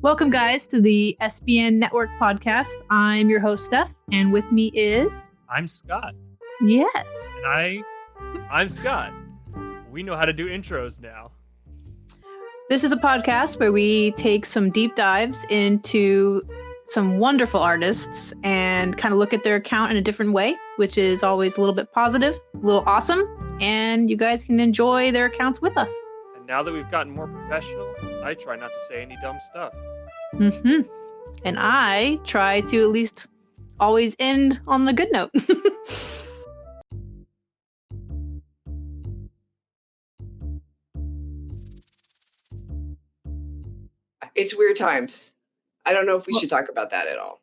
Welcome, guys, to the SBN Network podcast. I'm your host, Steph, and with me is... I'm Scott. Yes. And I'm Scott. We know how to do intros now. This is a podcast where we take some deep dives into some wonderful artists and kind of look at their account in a different way, which is always a little bit positive, a little awesome, and you guys can enjoy their accounts with us. And now that we've gotten more professional, I try not to say any dumb stuff. Mm-hmm. And I try to at least always end on a good note. It's weird times. I don't know if we should talk about that at all.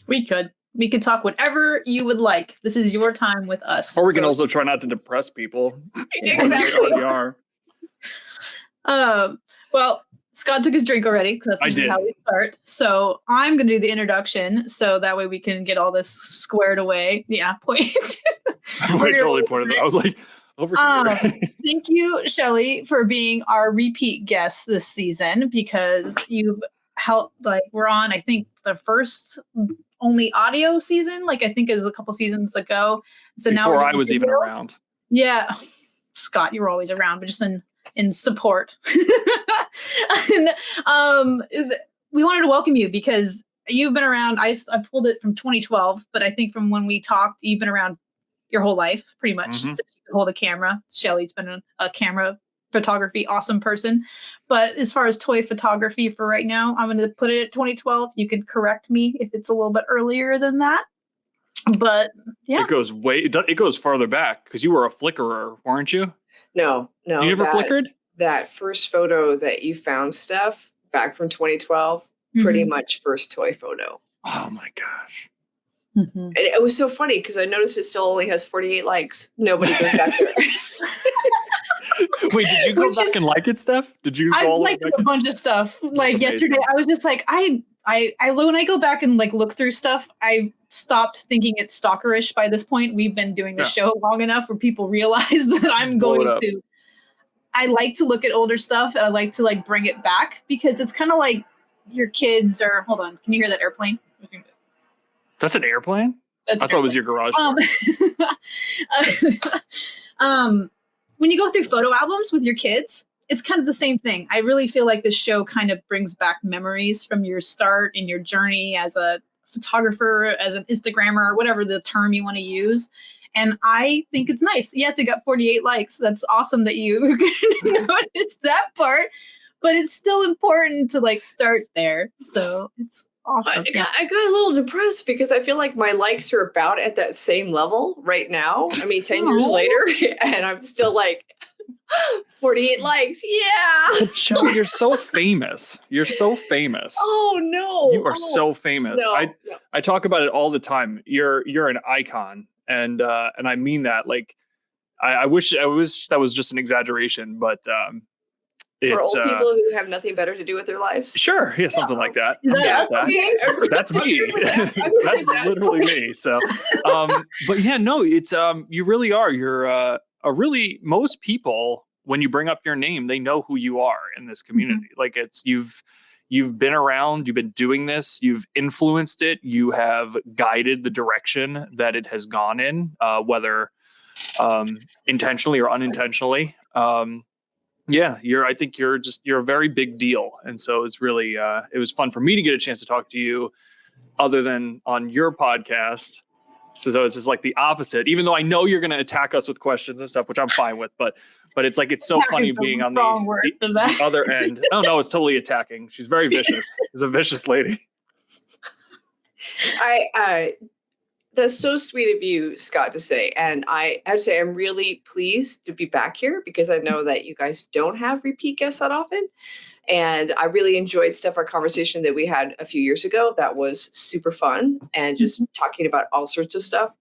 We could talk whatever you would like. This is your time with us. Or we can also try not to depress people. Exactly. They already are. Well, Scott took his drink already because that's usually how we start. So I'm going to do the introduction so that way we can get all this squared away. Yeah, point. I totally pointed. I was like, over here. Thank you, Shelly, for being our repeat guest this season because you've helped. Like we're on, I think, the first only audio season. Like I think it was a couple seasons ago. So Before now I was even around. Yeah, Scott, you were always around, but just in support. And we wanted to welcome you because you've been around. I pulled it from 2012, but I think from when we talked, you've been around your whole life, pretty much. Mm-hmm. Since you could hold a camera. Shelly's been a camera photography awesome person. But as far as toy photography for right now, I'm going to put it at 2012. You can correct me if it's a little bit earlier than that. But yeah, it goes farther back because you were a flickerer, weren't you? No. You never flickered? That first photo that you found, Steph, back from 2012, pretty much first toy photo. Oh my gosh. Mm-hmm. And it was so funny because I noticed it still only has 48 likes. Nobody goes back there. Wait, did you go back and like it, Steph? Did you? I liked a bunch of stuff. Like yesterday, I was just like, I when I go back and like look through stuff, I stopped thinking it's stalkerish by this point. We've been doing the show long enough where people realize that I'm going to. I like to look at older stuff and I like to like bring it back because it's kind of like your kids or hold on. Can you hear that airplane? That's an airplane? I thought it was your garage. When you go through photo albums with your kids, it's kind of the same thing. I really feel like this show kind of brings back memories from your start and your journey as a photographer, as an Instagrammer, or whatever the term you want to use. And I think it's nice. Yes, it got 48 likes. That's awesome that you noticed that part. But it's still important to like start there. So it's awesome. I got a little depressed because I feel like my likes are about at that same level right now. I mean, 10 years later, and I'm still like 48 likes. Yeah. But Shelly, you're so famous. You're so famous. Oh no. You are so famous. No. I talk about it all the time. You're an icon. And I mean that. Like, I wish that was just an exaggeration, but for old people who have nothing better to do with their lives. Sure, yeah, something like that. That's me. That's literally me. So, but yeah, no, it's you really are. You're most people when you bring up your name, they know who you are in this community. Mm-hmm. Like you've been around, you've been doing this, you've influenced it, you have guided the direction that it has gone in, whether intentionally or unintentionally. I think you're a very big deal. And so it's really, it was fun for me to get a chance to talk to you other than on your podcast. So it's just like the opposite, even though I know you're going to attack us with questions and stuff, which I'm fine with, but it's like, it's so funny being on the other end. No, it's totally attacking. She's very vicious. She's a vicious lady. That's so sweet of you, Scott, to say. And I have to say, I'm really pleased to be back here because I know that you guys don't have repeat guests that often. And I really enjoyed our conversation that we had a few years ago. That was super fun and just talking about all sorts of stuff.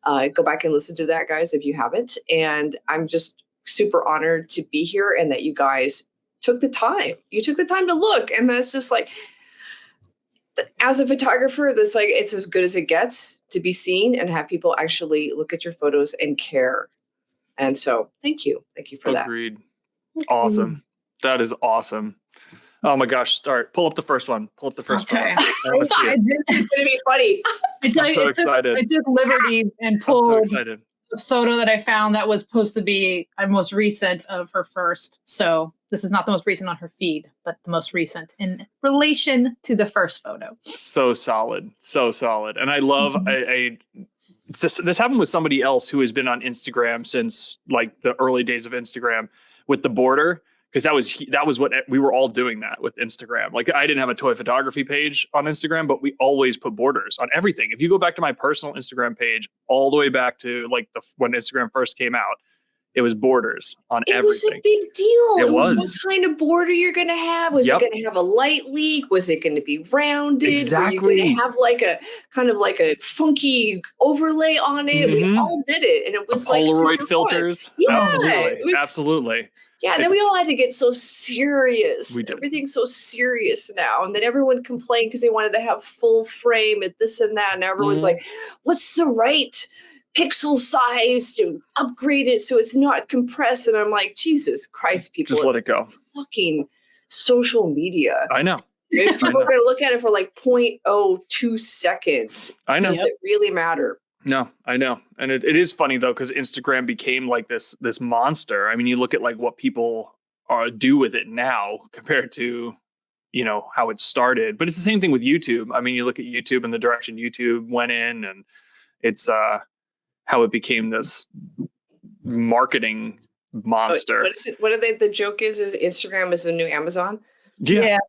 Go back and listen to that, guys, if you haven't. And I'm just super honored to be here and that you guys took the time. You took the time to look. And that's just like, as a photographer, that's like, it's as good as it gets to be seen and have people actually look at your photos and care. And so thank you. Thank you for that. Agreed. Awesome. That is awesome. Oh my gosh! Pull up the first one. Pull up the first Okay. one. I want to see it. It's gonna be funny. I'm so excited. I took liberty and I'm so pulled excited. the photo that I found that was supposed to be the most recent of her first. So this is not the most recent on her feed, but the most recent in relation to the first photo. So solid. And I love, this happened with somebody else who has been on Instagram since like the early days of Instagram with the border. Because that was what we were all doing that with Instagram. Like I didn't have a toy photography page on Instagram, but we always put borders on everything. If you go back to my personal Instagram page, all the way back to like when Instagram first came out, it was borders on everything. It was a big deal. It was. What kind of border you're going to have? Was it going to have a light leak? Was it going to be rounded? Exactly. Were you going to have like a kind of like a funky overlay on it? We all did it, and it was like Polaroid filters. Yeah, Absolutely. Yeah, and then we all had to get so serious. We did. Everything's so serious now. And then everyone complained because they wanted to have full frame and this and that. And everyone's like, what's the right pixel size to upgrade it so it's not compressed? And I'm like, Jesus Christ, people. Just let it go. Fucking social media. I know. If people are going to look at it for like 0.02 seconds. I know. Does it really matter? No, I know. And it is funny though, because Instagram became like this monster. I mean, you look at like what people do with it now compared to, how it started. But it's the same thing with YouTube. I mean, you look at YouTube and the direction YouTube went in, and it's how it became this marketing monster. What is it? What are they? The joke is Instagram is the new Amazon. Yeah.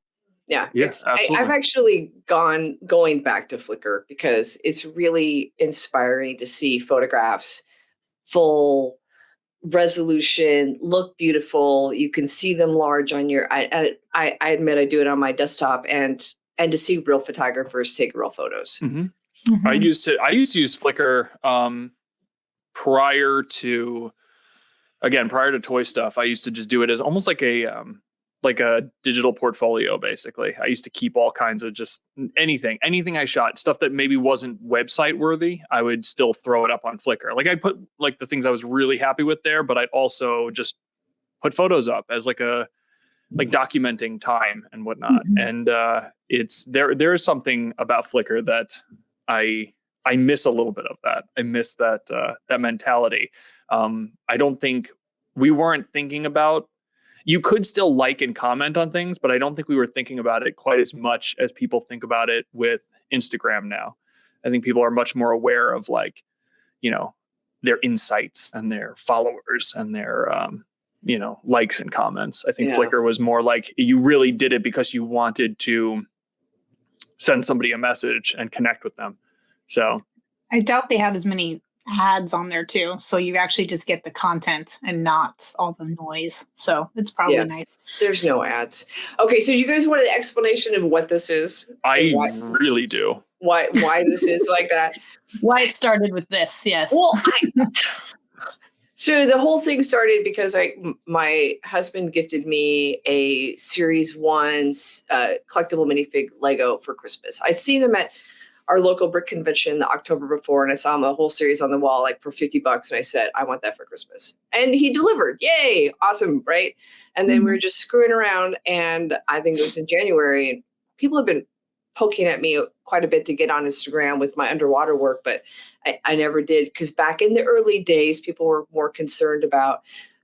Yeah, absolutely. I've actually going back to Flickr because it's really inspiring to see photographs, full resolution, look beautiful. You can see them large on your. I admit I do it on my desktop, and to see real photographers take real photos. Mm-hmm. Mm-hmm. I used to use Flickr prior to toy stuff. I used to just do it as almost like a digital portfolio, basically. I used to keep all kinds of just anything I shot, stuff that maybe wasn't website worthy. I would still throw it up on Flickr. Like I'd put like the things I was really happy with there, but I'd also just put photos up as like documenting time and whatnot. Mm-hmm. And it's there is something about Flickr that I miss a little bit of that. I miss that mentality. I don't think we weren't thinking about. You could still like and comment on things, but I don't think we were thinking about it quite as much as people think about it with Instagram now. I think people are much more aware of their insights and their followers and their, likes and comments. I think Flickr was more like you really did it because you wanted to send somebody a message and connect with them. So I doubt they have as many ads on there too, so you actually just get the content and not all the noise, so it's probably nice. There's no ads. Okay, so you guys want an explanation of what this is? I really do. Why this is like that? Why it started with this? Yes. Well, so the whole thing started because my husband gifted me a Series 1 collectible minifig Lego for Christmas. I'd seen him at our local brick convention the October before, and I saw him a whole series on the wall like for $50, and I said, I want that for Christmas. And he delivered. Yay, awesome, right? And then we were just screwing around, and I think it was in January, and people have been poking at me quite a bit to get on Instagram with my underwater work, but I never did, because back in the early days, people were more concerned about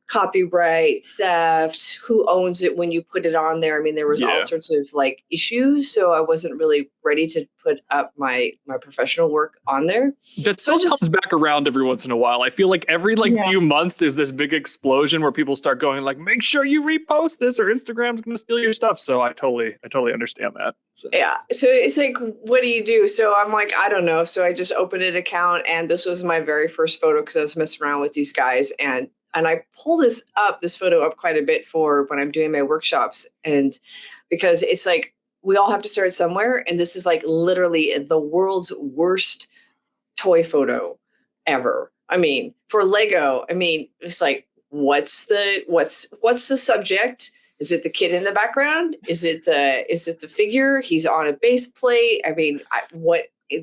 copyright, theft, who owns it when you put it on there. I mean, there was all sorts of like issues, so I wasn't really ready to put up my professional work on there. That still comes back around every once in a while. I feel like every few months there's this big explosion where people start going like, make sure you repost this or Instagram's going to steal your stuff. So I totally understand that. So. Yeah. So it's like, what do you do? So I'm like, I don't know. So I just opened an account, and this was my very first photo because I was messing around with these guys, and I pull this photo up quite a bit for when I'm doing my workshops. And because it's like, we all have to start somewhere. And this is like literally the world's worst toy photo ever. I mean, for Lego, it's like, what's the subject? Is it the kid in the background? Is it the figure? He's on a base plate. I mean,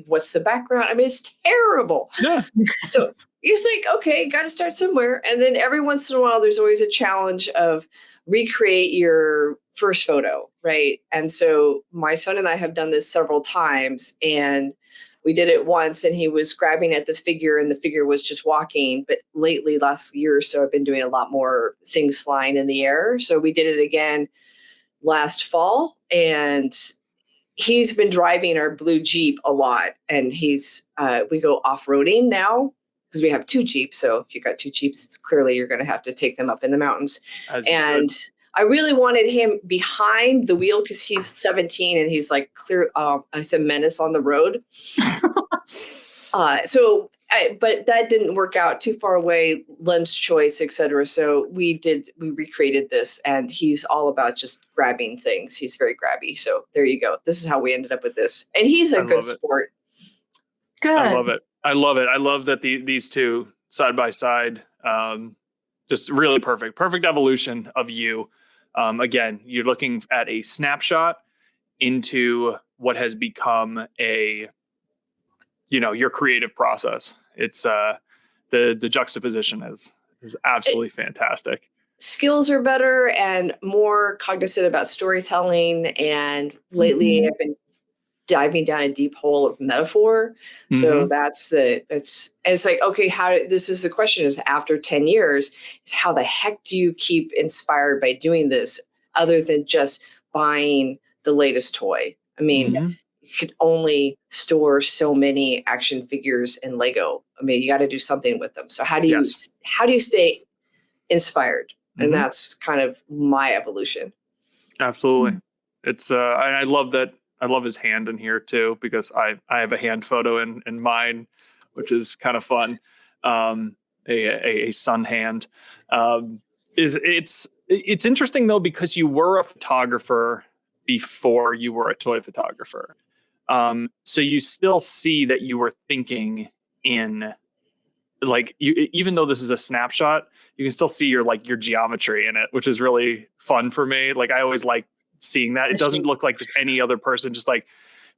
what's the background? I mean, it's terrible. Yeah. So it's like, okay, got to start somewhere. And then every once in a while, there's always a challenge of recreate your first photo, right? And so my son and I have done this several times, and we did it once and he was grabbing at the figure and the figure was just walking. But lately, last year or so, I've been doing a lot more things flying in the air. So we did it again last fall, and he's been driving our blue Jeep a lot. And we go off-roading now because we have 2 Jeeps. So if you got 2 Jeeps, clearly you're going to have to take them up in the mountains. And I really wanted him behind the wheel because he's 17 and he's like I said menace on the road. But that didn't work out, too far away, lens choice, etc. So we recreated this, and he's all about just grabbing things. He's very grabby. So there you go. This is how we ended up with this. And he's a good sport. Good. I love it. I love that these two side by side, just really perfect evolution of you. Again, you're looking at a snapshot into what has become your creative process. It's the juxtaposition is absolutely fantastic. Skills are better and more cognizant about storytelling. And lately I've been diving down a deep hole of metaphor. So it's like, okay, this is the question is after 10 years is how the heck do you keep inspired by doing this other than just buying the latest toy? I mean, you could only store so many action figures in Lego. I mean, you got to do something with them. So how do you stay inspired? And that's kind of my evolution. Absolutely. It's I love that. I love his hand in here too, because I have a hand photo in mine, which is kind of fun. A sun hand. It's interesting though, because you were a photographer before you were a toy photographer. So you still see that you were thinking in even though this is a snapshot, you can still see your geometry in it, which is really fun for me. Like I always like seeing that. It doesn't look like just any other person just like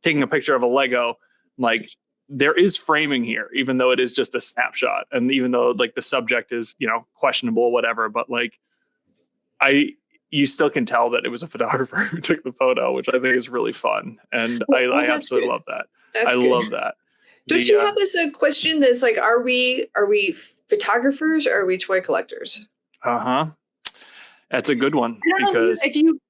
taking a picture of a Lego. Like there is framing here, even though it is just a snapshot. And even though the subject is, questionable, whatever, but you still can tell that it was a photographer who took the photo, which I think is really fun. And I absolutely love that. I love that. Don't you have this question that's like, are we photographers or are we toy collectors? That's a good one. Because if you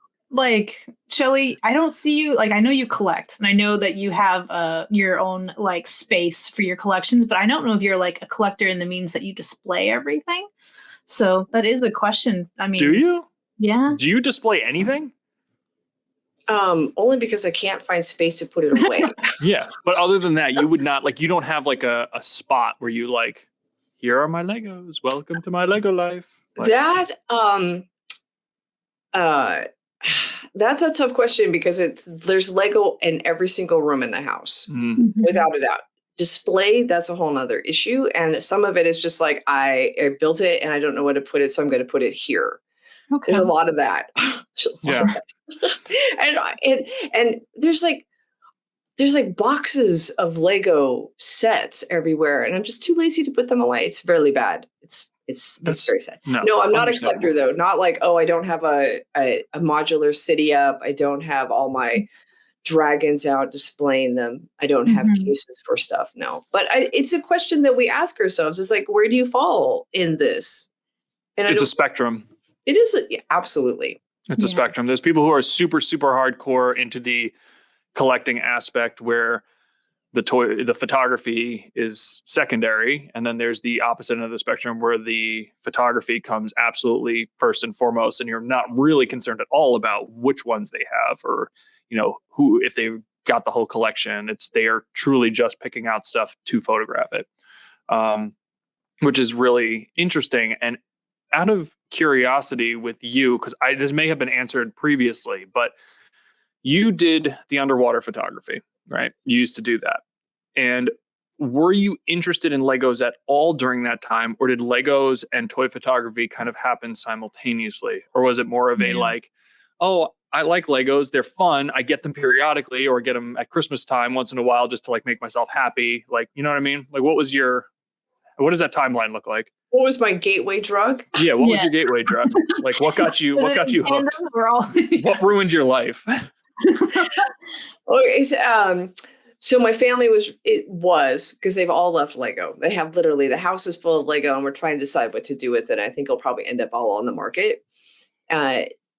Shelly, I don't see you I know you collect and I know that you have your own space for your collections, but I don't know if you're a collector in the means that you display everything. So that is a question. I mean, do you? Yeah. Do you display anything? Only because I can't find space to put it away. Yeah. But other than that, you would not you don't have a spot where you here are my Legos. Welcome to my Lego life. That's a tough question because there's Lego in every single room in the house, without a doubt. Display, that's a whole nother issue. And some of it is just I built it and I don't know where to put it, so I'm going to put it here. Okay. There's a lot of that. And there's boxes of Lego sets everywhere, and I'm just too lazy to put them away. It's really bad. It's very sad. No, I'm not a collector though. Not I don't have a modular city up. I don't have all my dragons out displaying them. I don't have cases for stuff. No, but it's a question that we ask ourselves. Is where do you fall in this? And it's a spectrum. It is absolutely. It's a spectrum. There's people who are super, super hardcore into the collecting aspect where the photography is secondary. And then there's the opposite end of the spectrum where the photography comes absolutely first and foremost. And you're not really concerned at all about which ones they have or, who, if they've got the whole collection. They are truly just picking out stuff to photograph it, which is really interesting. And out of curiosity with you, because this may have been answered previously, but you did the underwater photography, right? You used to do that. And were you interested in Legos at all during that time? Or did Legos and toy photography kind of happen simultaneously? Or was it more of a I like Legos. They're fun. I get them periodically or get them at Christmas time once in a while just to make myself happy. You know what I mean? What was What does that timeline look like? What was my gateway drug? Yeah, what was your gateway drug? Like, what got you hooked? What ruined your life? Okay, so my family was because they've all left Lego. They have literally the house is full of Lego, and we're trying to decide what to do with it. I think it'll probably end up all on the market,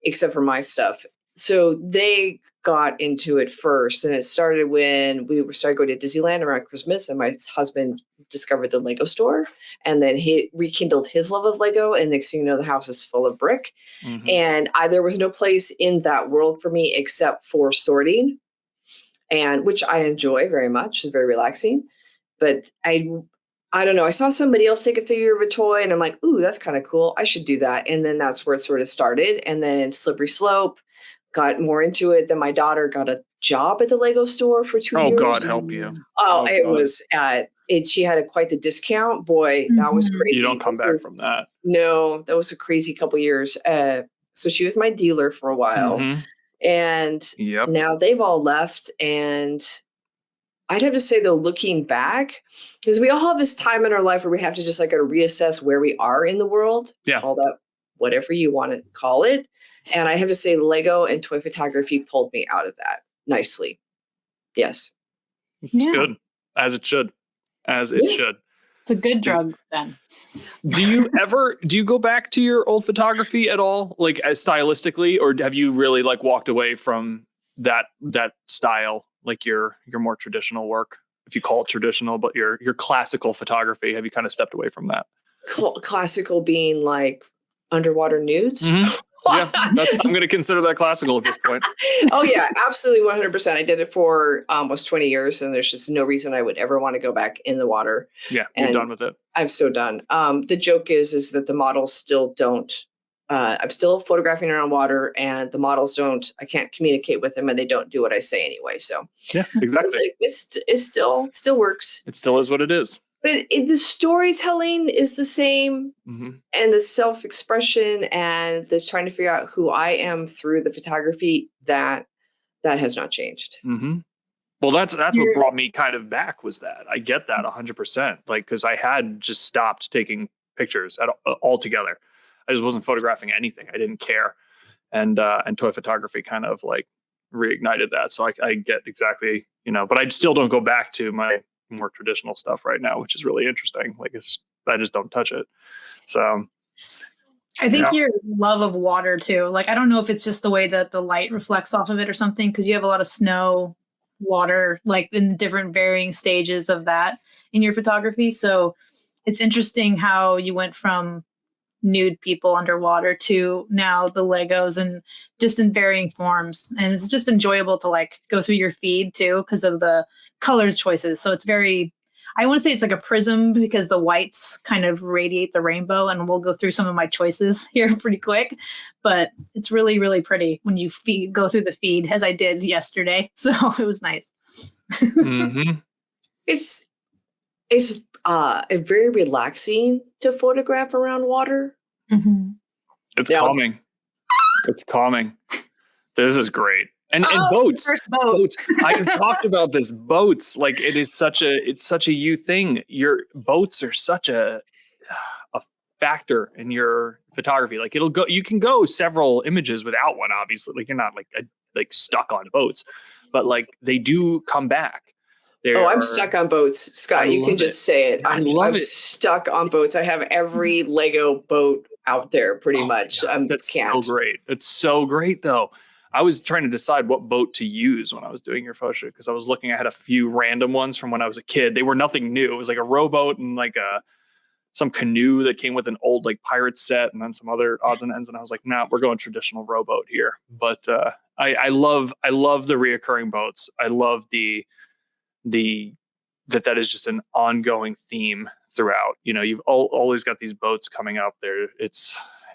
except for my stuff. So they got into it first, and it started when we started going to Disneyland around Christmas, and my husband discovered the Lego store, and then he rekindled his love of Lego, and next thing you know, the house is full of brick. Mhm. And there was no place in that world for me except for sorting, and which I enjoy very much. It's very relaxing. But I don't know. I saw somebody else take a figure of a toy, and I'm like, ooh, that's kind of cool. I should do that. And then that's where it sort of started. And then slippery slope, got more into it. Then my daughter got a job at the Lego store for 2 years. Oh, God help you. Oh, it God. was she had quite the discount. Boy, that was Mhm. crazy. You don't come back from that. No, that was a crazy couple years. So she was my dealer for a while. Mhm. And Yep. now they've all left. And I'd have to say, though, looking back, because we all have this time in our life where we have to just like reassess where we are in the world. Yeah. Call that whatever you want to call it. And I have to say, Lego and toy photography pulled me out of that nicely. Yes. It's good. As it should. As it should. It's a good drug then. Do you go back to your old photography at all? Like as stylistically, or have you really like walked away from that style, like your more traditional work, if you call it traditional, but your classical photography, have you kind of stepped away from that? Classical being like underwater nudes? Mhm. Yeah, I'm going to consider that classical at this point. Oh yeah, absolutely 100%. I did it for almost 20 years, and there's just no reason I would ever want to go back in the water. Yeah, you're done with it. I'm so done. The joke is that the models still don't. I'm still photographing around water, and the models don't. I can't communicate with them, and they don't do what I say anyway. So yeah, exactly. It still works. It still is what it is. But the storytelling is the same, and the self-expression and the trying to figure out who I am through the photography, that has not changed. Mm-hmm. Well, that's what brought me kind of back, was that I get that 100%. Like, because I had just stopped taking pictures altogether. I just wasn't photographing anything. I didn't care, and toy photography kind of like reignited that. So I get exactly, but I still don't go back to my more traditional stuff right now, which is really interesting. Like I just don't touch it. So I think your love of water too. Like, I don't know if it's just the way that the light reflects off of it or something, because you have a lot of snow, water, like in different varying stages of that in your photography. So it's interesting how you went from nude people underwater to now the Legos, and just in varying forms. And it's just enjoyable to like go through your feed too, because of the colors choices. So it's very, I want to say it's like a prism, because the whites kind of radiate the rainbow, and we'll go through some of my choices here pretty quick, but it's really, really pretty when you go through the feed, as I did yesterday. So it was nice. Mm-hmm. It's very relaxing to photograph around water. Mm-hmm. It's calming. It's calming. This is great. And boats. I've talked about this. Boats, like it's such a you thing. Your boats are such a factor in your photography. Like you can go several images without one, obviously. Like you're not like stuck on boats, but like they do come back. I'm stuck on boats, Scott. You can just say it. I'm stuck on boats. I have every Lego boat out there, pretty much. That's so great. It's so great, though. I was trying to decide what boat to use when I was doing your photo shoot, because I was looking. I had a few random ones from when I was a kid. They were nothing new. It was like a rowboat and like some canoe that came with an old like pirate set, and then some other odds and ends. And I was like, nah, we're going traditional rowboat here. But I love the reoccurring boats. I love that is just an ongoing theme throughout. You've always got these boats coming up there.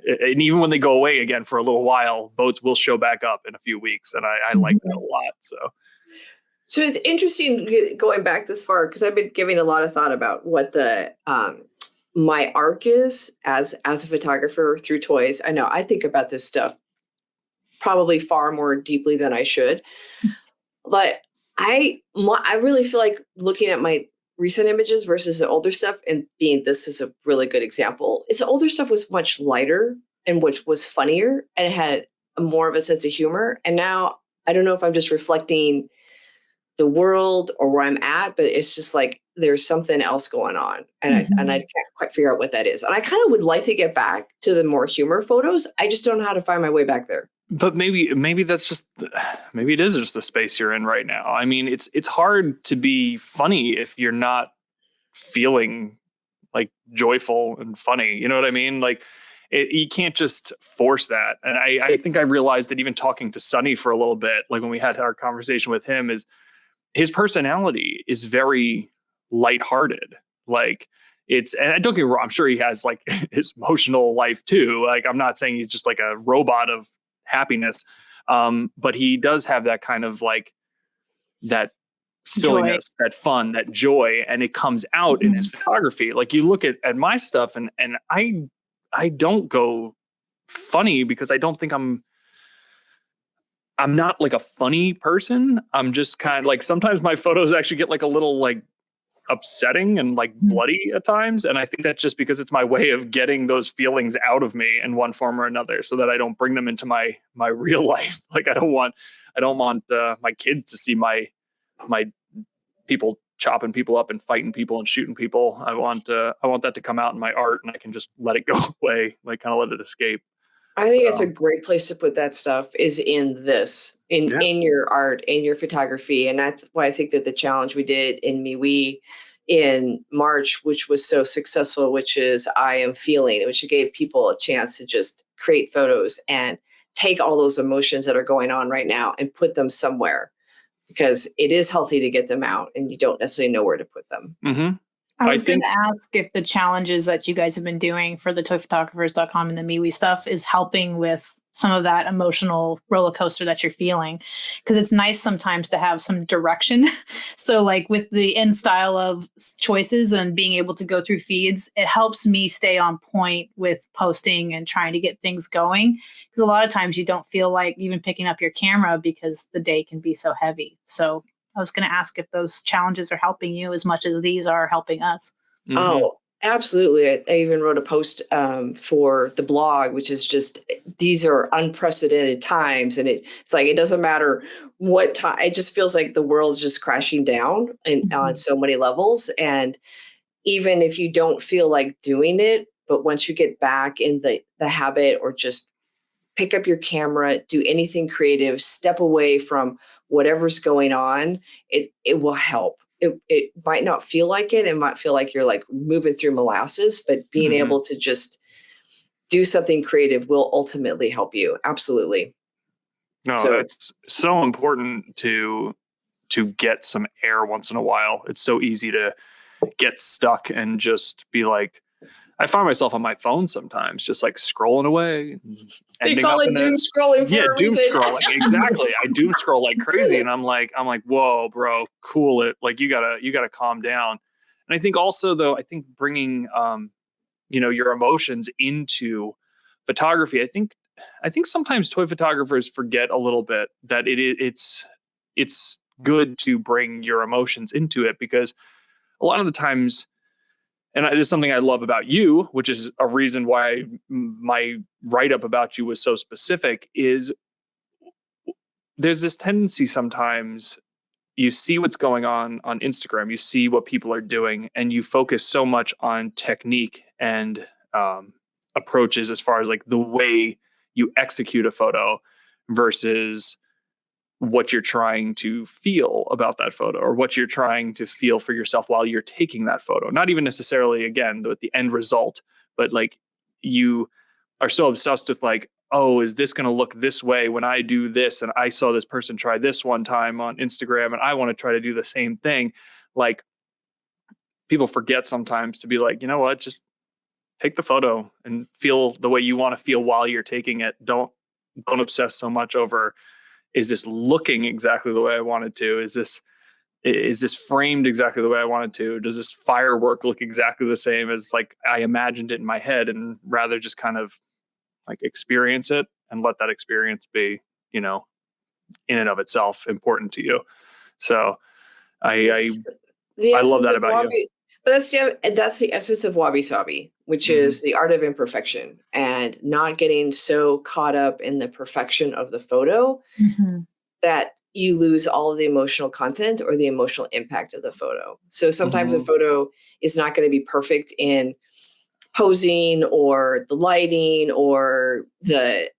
And even when they go away again for a little while, boats will show back up in a few weeks. And I like that a lot. So it's interesting going back this far, because I've been giving a lot of thought about what the my arc is as a photographer through toys. I know I think about this stuff probably far more deeply than I should, but I really feel like looking at my recent images versus the older stuff, and this is a really good example, is the older stuff was much lighter and which was funnier and it had more of a sense of humor. And now I don't know if I'm just reflecting the world or where I'm at, but it's just like there's something else going on, and I can't quite figure out what that is. And I kind of would like to get back to the more humor photos. I just don't know how to find my way back there. But maybe that's just, maybe it is just the space you're in right now. I mean, it's hard to be funny if you're not feeling like joyful and funny. You know what I mean? Like you can't just force that. And I think I realized that even talking to Sonny for a little bit, like when we had our conversation with him, is his personality is very lighthearted. Like and don't get me wrong, I'm sure he has like his emotional life too. Like I'm not saying he's just like a robot of happiness. But he does have that kind of like that silliness, that fun, that joy, and it comes out in his photography. Like you look at my stuff and I don't go funny because I don't think I'm not like a funny person. I'm just kind of like, sometimes my photos actually get like a little like upsetting and like bloody at times. And I think that's just because it's my way of getting those feelings out of me in one form or another, so that I don't bring them into my real life. Like I don't want my kids to see my people chopping people up and fighting people and shooting people. I want that to come out in my art, and I can just let it go away, like kind of let it escape. I think it's a great place to put that stuff is in your art, in your photography. And that's why I think that the challenge we did in MeWe in March, which was so successful, which is I Am Feeling, which gave people a chance to just create photos and take all those emotions that are going on right now and put them somewhere, because it is healthy to get them out and you don't necessarily know where to put them. Mm-hmm. I was going to ask if the challenges that you guys have been doing for the toyphotographers.com and the MeWe stuff is helping with some of that emotional roller coaster that you're feeling, because it's nice sometimes to have some direction. So like with the in style of choices and being able to go through feeds, it helps me stay on point with posting and trying to get things going. Because a lot of times you don't feel like even picking up your camera because the day can be so heavy. So I was going to ask if those challenges are helping you as much as these are helping us. Mm-hmm. Oh, absolutely. I even wrote a post for the blog, which is just, these are unprecedented times. And it's like, it doesn't matter what time, it just feels like the world's just crashing down on so many levels. And even if you don't feel like doing it, but once you get back in the habit, or just pick up your camera, do anything creative, step away from whatever's going on, it will help. It might not feel like it. It might feel like you're like moving through molasses, but being able to just do something creative will ultimately help you. Absolutely. No, it's so important to get some air once in a while. It's so easy to get stuck and just be like, I find myself on my phone sometimes, just like scrolling away. They call it doom scrolling. Doom scrolling. Exactly. I doom scroll like crazy, and I'm like, whoa, bro, cool it. Like you gotta calm down. And I think also though, I think bringing, your emotions into photography. I think sometimes toy photographers forget a little bit that it's good to bring your emotions into it, because a lot of the times. And it is something I love about you, which is a reason why my write-up about you was so specific, is there's this tendency sometimes you see what's going on Instagram, you see what people are doing, and you focus so much on technique and approaches as far as like the way you execute a photo versus what you're trying to feel about that photo, or what you're trying to feel for yourself while you're taking that photo. Not even necessarily, again, the end result, but like you are so obsessed with like, oh, is this going to look this way when I do this? And I saw this person try this one time on Instagram and I want to try to do the same thing. Like people forget sometimes to be like, you know what, just take the photo and feel the way you want to feel while you're taking it. Don't obsess so much over, is this looking exactly the way I wanted to? Is this framed exactly the way I wanted to? Does this firework look exactly the same as like I imagined it in my head? And rather just kind of like experience it and let that experience be, in and of itself important to you. So I The I love essence that of about wabi, but that's the essence of wabi sabi, which Mhm. is the art of imperfection and not getting so caught up in the perfection of the photo that you lose all of the emotional content or the emotional impact of the photo. So sometimes a Mhm. photo is not going to be perfect in posing or the lighting or the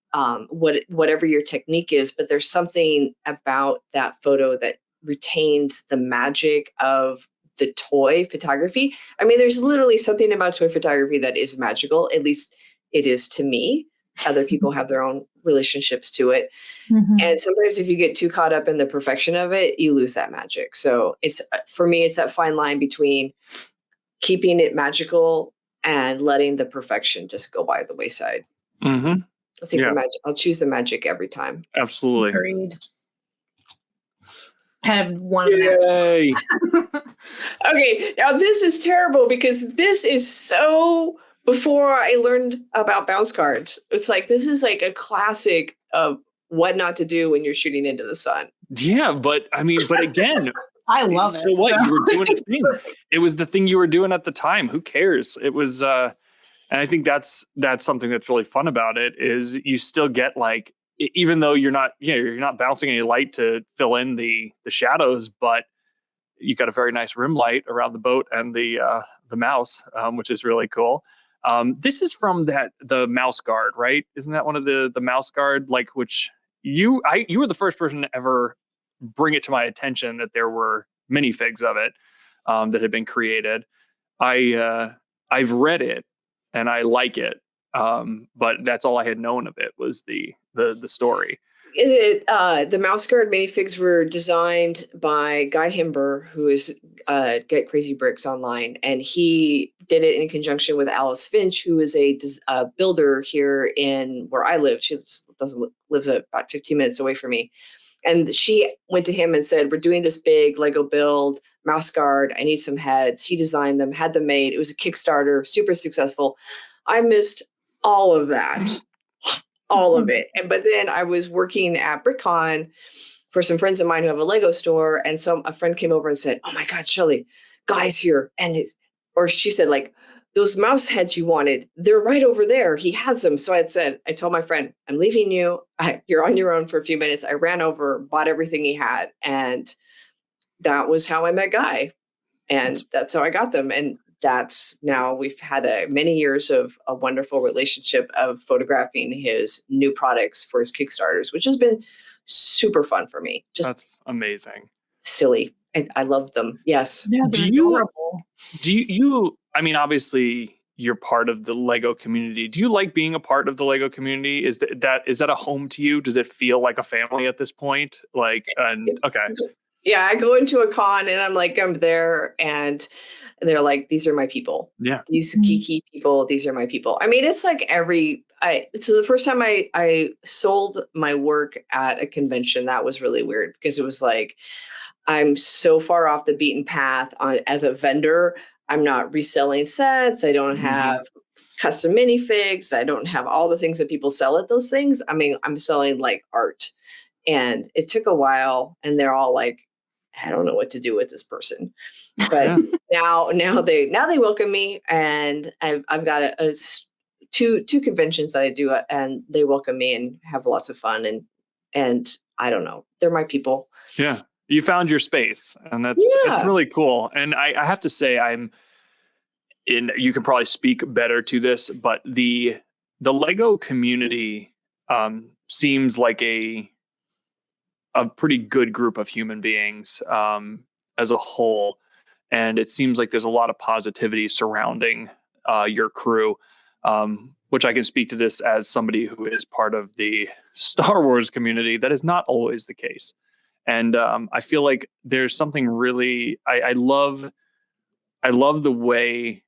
whatever your technique is, but there's something about that photo that retains the magic of the toy photography. I mean, there's literally something about toy photography that is magical. At least it is to me. Other people have their own relationships to it. And sometimes if you get too caught up in the perfection of it, you lose that magic. So it's for me, it's that fine line between keeping it magical and letting the perfection just go by the wayside. Mhm. I'll take Yeah. the magic. I'll choose the magic every time. Absolutely. Agreed. Had one of that. Yay. Okay, now this is terrible because this is so before I learned about bounce cards. It's like this is like a classic of what not to do when you're shooting into the sun. Yeah, but I mean, but again, I love it. so what? You were doing a it's thing. perfect. It was the thing you were doing at the time. Who cares? It was and I think that's something that's really fun about it is you still get like even though you're not bouncing any light to fill in the shadows, but you got a very nice rim light around the boat and the mouse, which is really cool. This is from the mouse guard, right? Isn't that one of the mouse guard? Like which you were the first person to ever bring it to my attention that there were minifigs of it that had been created. I've read it and I like it, but that's all I had known of it was the story. The mouse guard minifigs were designed by Guy Himber, who is Get Crazy Bricks online, and he did it in conjunction with Alice Finch, who is a builder here in where I live. She lives about 15 minutes away from me. And she went to him and said, we're doing this big Lego build, mouse guard. I need some heads. He designed them, had them made. It was a Kickstarter, super successful. I missed all of that, all of it. But then I was working at BrickCon for some friends of mine who have a Lego store. And a friend came over and said, oh my God, Shelly, Guy's here. Or she said, like, those mouse heads you wanted, they're right over there. He has them. So I told my friend, I'm leaving you. You're on your own for a few minutes. I ran over, bought everything he had. And that was how I met Guy. And that's how I got them. And that's now we've had many years of a wonderful relationship of photographing his new products for his Kickstarters, which has been super fun for me. That's amazing. Silly. I love them. Yes. Yeah, they're adorable. Do you I mean, obviously you're part of the Lego community. Do you like being a part of the Lego community? Is that a home to you? Does it feel like a family at this point? Like, okay. Yeah, I go into a con and I'm there and they're like, these are my people. Yeah. These geeky people, these are my people. I mean, it's like so the first time I sold my work at a convention, that was really weird because it was like, I'm so far off the beaten path as a vendor. I'm not reselling sets. I don't have custom minifigs. I don't have all the things that people sell at those things. I mean, I'm selling like art. And it took a while and they're all like, I don't know what to do with this person. But now they welcome me and I've got two conventions that I do and they welcome me and have lots of fun and I don't know. They're my people. Yeah. You found your space and it's really cool. And I have to say you can probably speak better to this, but the Lego community seems like a pretty good group of human beings as a whole. And it seems like there's a lot of positivity surrounding your crew, which I can speak to this as somebody who is part of the Star Wars community. That is not always the case. And I feel like there's something really, I love the way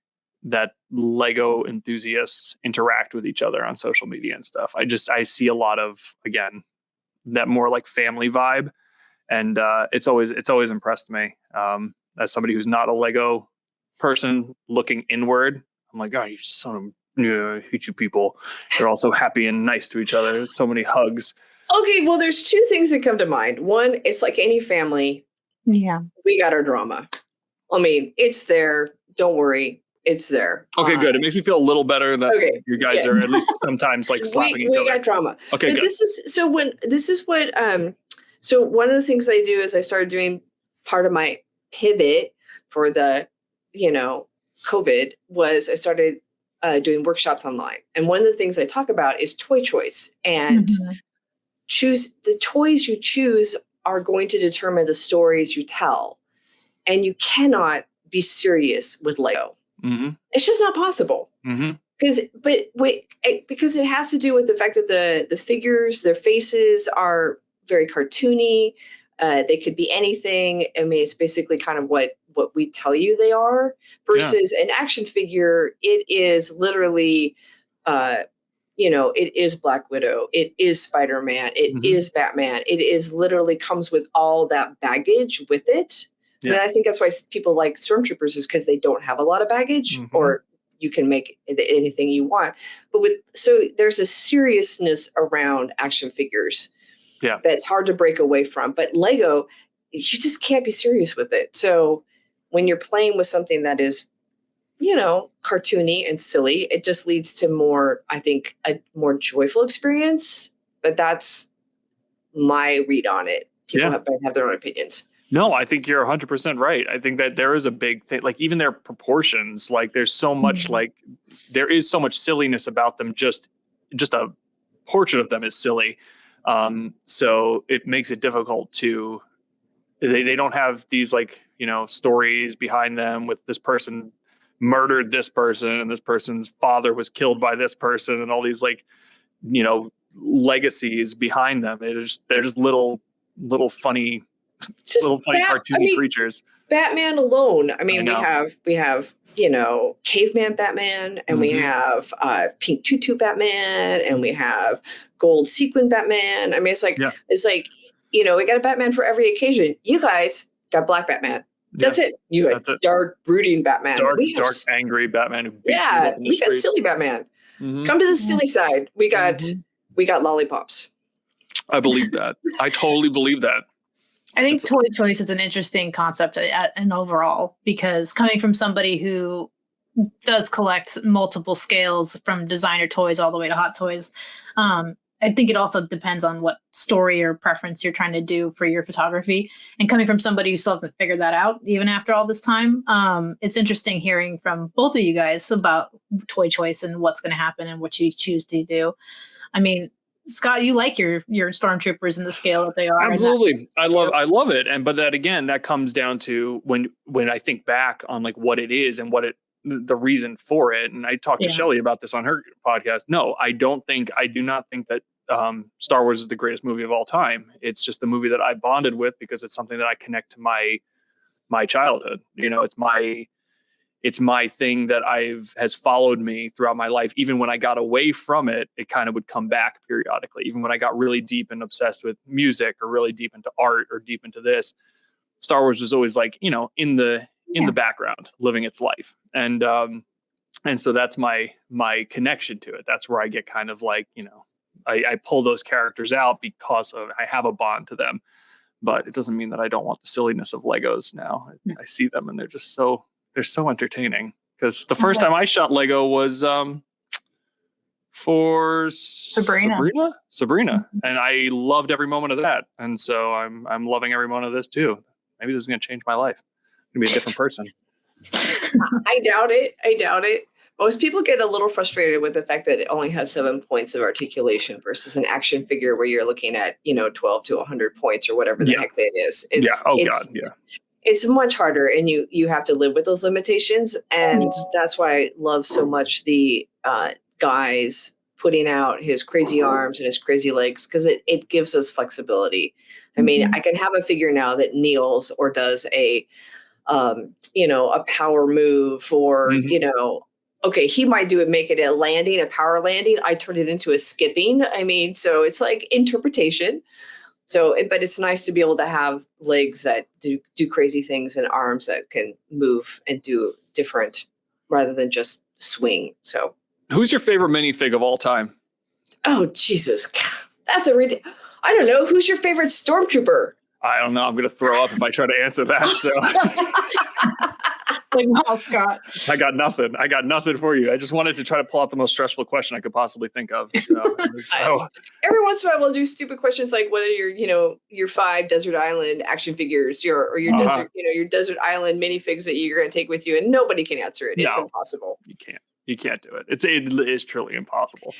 that Lego enthusiasts interact with each other on social media and stuff. I see a lot of, again, that more like family vibe. And it's always impressed me as somebody who's not a Lego person looking inward. I'm like, God, you son of, I hate you people. They're all so happy and nice to each other. So many hugs. Okay, well, there's two things that come to mind. One, it's like any family. Yeah. We got our drama. I mean, it's there. Don't worry. It's there. Okay, good. It makes me feel a little better that Okay, you guys are at least sometimes like slapping each we other. got drama. Okay, But good. so one of the things I do is I started doing part of my pivot for the, COVID was I started doing workshops online. And one of the things I talk about is toy choice, and the toys you choose are going to determine the stories you tell. And you cannot be serious with Lego. Mm-hmm. It's just not possible. Mm-hmm. Because it has to do with the fact that the figures, their faces are very cartoony. They could be anything. I mean, it's basically kind of what we tell you they are, versus an action figure. It is literally, it is Black Widow. It is Spider-Man. It is Batman. It is literally comes with all that baggage with it. Yeah. And I think that's why people like Stormtroopers, is because they don't have a lot of baggage, or you can make anything you want. But so there's a seriousness around action figures that's hard to break away from. But Lego, you just can't be serious with it. So when you're playing with something that is, cartoony and silly, it just leads to more, I think, a more joyful experience. But that's my read on it. People have their own opinions. No, I think you're 100% right. I think that there is a big thing, like even their proportions, like there's so much, like there is so much silliness about them. Just a portrait of them is silly. So it makes it difficult to, they don't have these stories behind them with this person murdered this person and this person's father was killed by this person and all these legacies behind them. They're just little funny, cartoony creatures. Batman alone. I mean, we have caveman Batman, and we have pink tutu Batman, and we have gold sequin Batman. I mean, we got a Batman for every occasion. You guys got black Batman. That's it. You got dark, brooding Batman. Dark, angry Batman. Who we got silly Batman. Come to the silly side. We got lollipops. I believe that. I totally believe that. I think toy choice is an interesting concept and overall, because coming from somebody who does collect multiple scales from designer toys all the way to hot toys, I think it also depends on what story or preference you're trying to do for your photography. And coming from somebody who still hasn't figured that out, even after all this time, it's interesting hearing from both of you guys about toy choice and what's going to happen and what you choose to do. I mean, Scott, you like your stormtroopers and the scale that they are. Absolutely. I love it. But that comes down to when I think back on like what it is and the reason for it. And I talked to Shelley about this on her podcast. No, I do not think that Star Wars is the greatest movie of all time. It's just the movie that I bonded with because it's something that I connect to my childhood. It's my thing that has followed me throughout my life. Even when I got away from it, it kind of would come back periodically. Even when I got really deep and obsessed with music or really deep into art or deep into this, Star Wars was always in the background, living its life. And so that's my connection to it. That's where I get kind of I pull those characters out because I have a bond to them. But it doesn't mean that I don't want the silliness of Legos now. I see them and they're just they're so entertaining, because the first time I shot Lego was for Sabrina, and I loved every moment of that. And so I'm loving every moment of this too. Maybe this is going to change my life. I'm going to be a different person. I doubt it. Most people get a little frustrated with the fact that it only has 7 points of articulation versus an action figure where you're looking at 12 to 100 points or whatever the heck that is. It's much harder, and you have to live with those limitations. And that's why I love so much the guys putting out his crazy arms and his crazy legs, because it gives us flexibility. I mean, I can have a figure now that kneels or does a power move, or, okay, he might make it a power landing. I turn it into a skipping. I mean, so it's like interpretation. So, but it's nice to be able to have legs that do crazy things and arms that can move and do different rather than just swing. So, who's your favorite minifig of all time? Oh, Jesus. That's I don't know. Who's your favorite stormtrooper? I don't know. I'm going to throw up if I try to answer that. So Like, wow, Scott. I got nothing for you. I just wanted to try to pull out the most stressful question I could possibly think of. So, Every once in a while, we'll do stupid questions like, "What are your 5 desert island action figures, your desert island minifigs that you're going to take with you?" And nobody can answer it. It's impossible. You can't do it. It is truly impossible.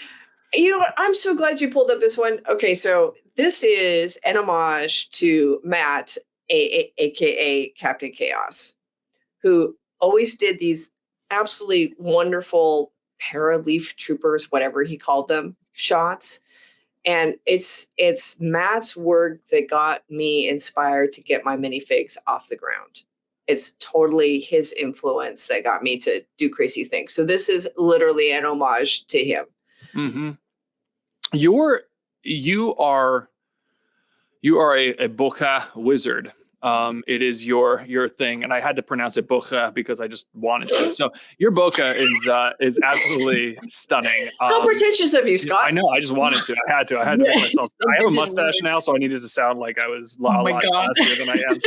You know what? I'm so glad you pulled up this one. Okay, so this is an homage to Matt, aka Captain Chaos, who always did these absolutely wonderful paraleaf troopers, whatever he called them, shots. And it's Matt's work that got me inspired to get my minifigs off the ground. It's totally his influence that got me to do crazy things. So this is literally an homage to him. Mm-hmm. You are a bocha wizard. It is your thing, and I had to pronounce it bocha because I just wanted to. So your bocha is absolutely stunning. How pretentious of you, Scott! I know. I just wanted to. I had to make myself. I have a mustache now, so I needed to sound like I was a lot classier than I am.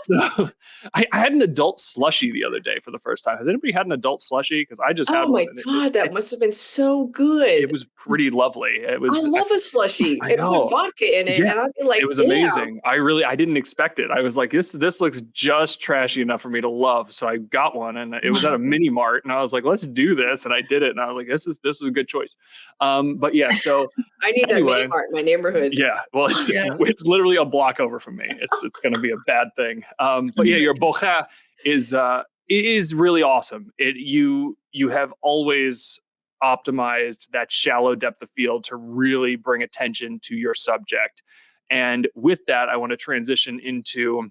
So I had an adult slushie the other day for the first time. Has anybody had an adult slushie? Because I just had one. Oh my God, that must have been so good. It was pretty lovely. I love a slushie. It put vodka in it, and I'd be like, it was amazing. I didn't expect it. I was like, this looks just trashy enough for me to love. So I got one, and it was at a mini mart, and I was like, let's do this, and I did it, and I was like, this is a good choice. But yeah, so I need that mini mart in my neighborhood. Yeah, well, it's literally a block over from me. It's going to be a bad thing. But yeah, your bocha is really awesome. You have always optimized that shallow depth of field to really bring attention to your subject. And with that, I want to transition into,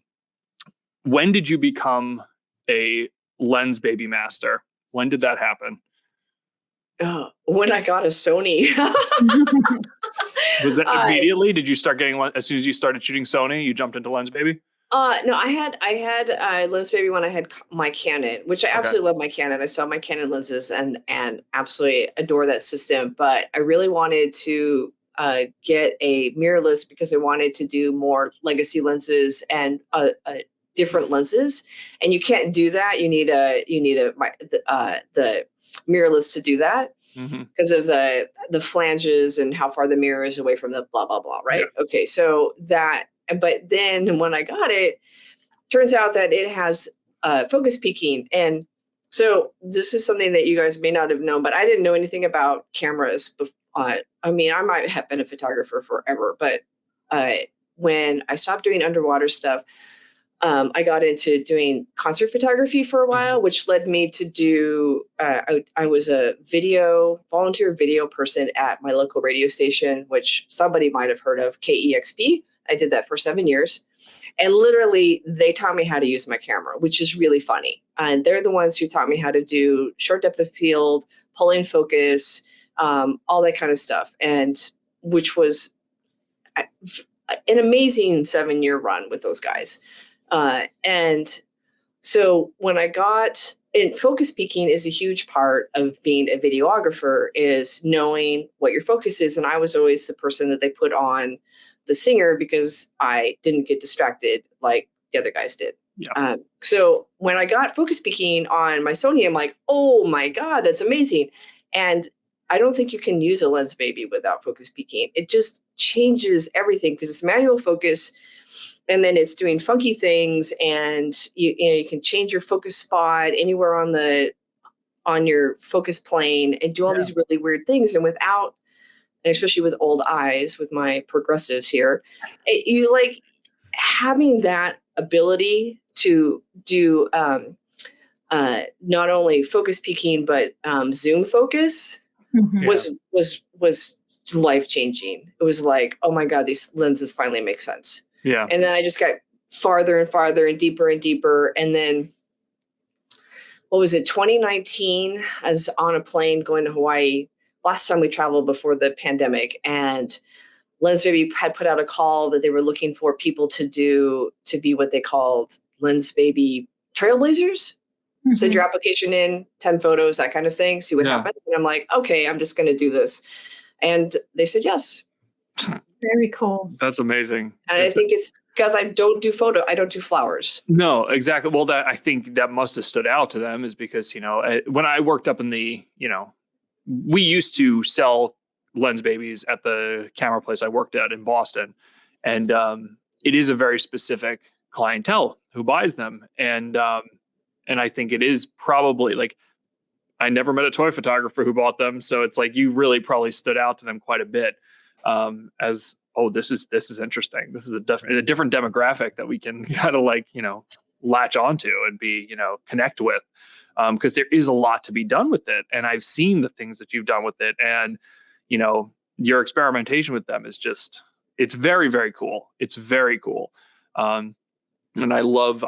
when did you become a lens baby master? When did that happen? When I got a Sony. Was that immediately? Did you start getting, as soon as you started shooting Sony, you jumped into lens baby? No, I had lens baby when I had my Canon, which I absolutely love my Canon. I saw my Canon lenses and absolutely adore that system. But I really wanted to get a mirrorless because I wanted to do more legacy lenses and different lenses. And you can't do that. You need the mirrorless to do that because of the flanges and how far the mirror is away from the blah blah blah. Right? Yeah. Okay, so that. But then when I got it, turns out that it has focus peaking. And so this is something that you guys may not have known, but I didn't know anything about cameras. I mean, I might have been a photographer forever, but when I stopped doing underwater stuff, I got into doing concert photography for a while, which led me to do, I was a volunteer video person at my local radio station, which somebody might have heard of, KEXP. I did that for 7 years. And literally, they taught me how to use my camera, which is really funny. And they're the ones who taught me how to do short depth of field, pull in focus, all that kind of stuff. And which was an amazing 7-year run with those guys. And so when I got in, focus peaking is a huge part of being a videographer, is knowing what your focus is. And I was always the person that they put on the singer because I didn't get distracted like the other guys did. Yeah. So when I got focus peaking on my Sony, I'm like, oh my God, that's amazing. And I don't think you can use a lens baby without focus peaking. It just changes everything because it's manual focus, and then it's doing funky things, and you can change your focus spot anywhere on your focus plane and do all these really weird things. And without, and especially with old eyes, with my progressives here, you like having that ability to do not only focus peaking but zoom focus was life changing. It was like, oh my God, these lenses finally make sense. Yeah. And then I just got farther and farther and deeper, and then what was it? 2019, I was on a plane going to Hawaii. Last time we traveled before the pandemic, and Lens Baby had put out a call that they were looking for people to be what they called Lens Baby trailblazers. Send your application in, 10 photos, that kind of thing, see what happens. And I'm like, okay, I'm just going to do this. And they said yes. Very cool. That's amazing. And I think it's because I don't do photo. I don't do flowers. No, exactly. Well, I think that must have stood out to them is because, when I worked up in the, we used to sell lens babies at the camera place I worked at in Boston. And it is a very specific clientele who buys them. And I think it is probably like, I never met a toy photographer who bought them. So it's like, you really probably stood out to them quite a bit as, oh, this is interesting. This is a different demographic that we can kind of like, latch onto and be, connect with. Because there is a lot to be done with it. And I've seen the things that you've done with it. And, your experimentation with them is just, it's very, very cool. It's very cool. And I love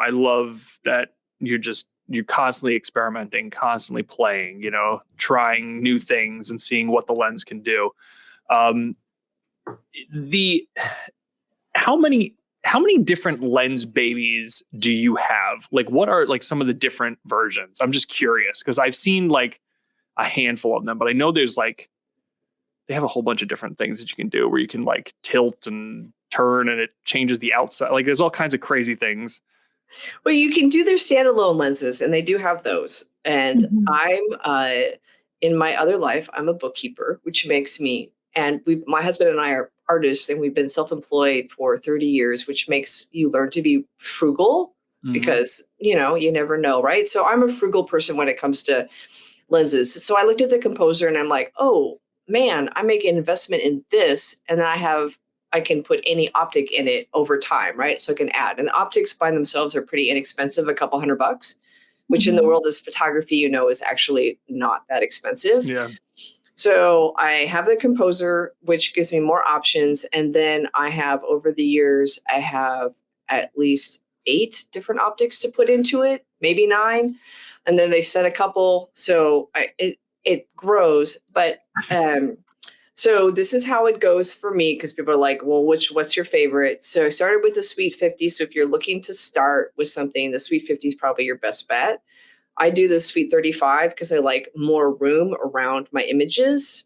that you're constantly experimenting, constantly playing, trying new things and seeing what the lens can do. How many different lens babies do you have? Like, what are like some of the different versions? I'm just curious because I've seen like a handful of them, but I know there's like, they have a whole bunch of different things that you can do where you can like tilt and turn and it changes the outside. Like there's all kinds of crazy things. Well, you can do their standalone lenses and they do have those. And I'm, in my other life, I'm a bookkeeper, which makes me, and my husband and I are artists and we've been self-employed for 30 years, which makes you learn to be frugal because, you never know. Right. So I'm a frugal person when it comes to lenses. So I looked at the Composer and I'm like, oh man, I make an investment in this. And then I can put any optic in it over time. Right. So I can add, and the optics by themselves are pretty inexpensive, a couple $100, which in the world of photography, is actually not that expensive. Yeah. So I have the Composer, which gives me more options. And then I have, over the years, I have at least 8 different optics to put into it, maybe 9. And then they set a couple. So it grows. But so this is how it goes for me, because people are like, well, what's your favorite? So I started with the Sweet 50. So if you're looking to start with something, the Sweet 50 is probably your best bet. I do the Sweet 35 because I like more room around my images.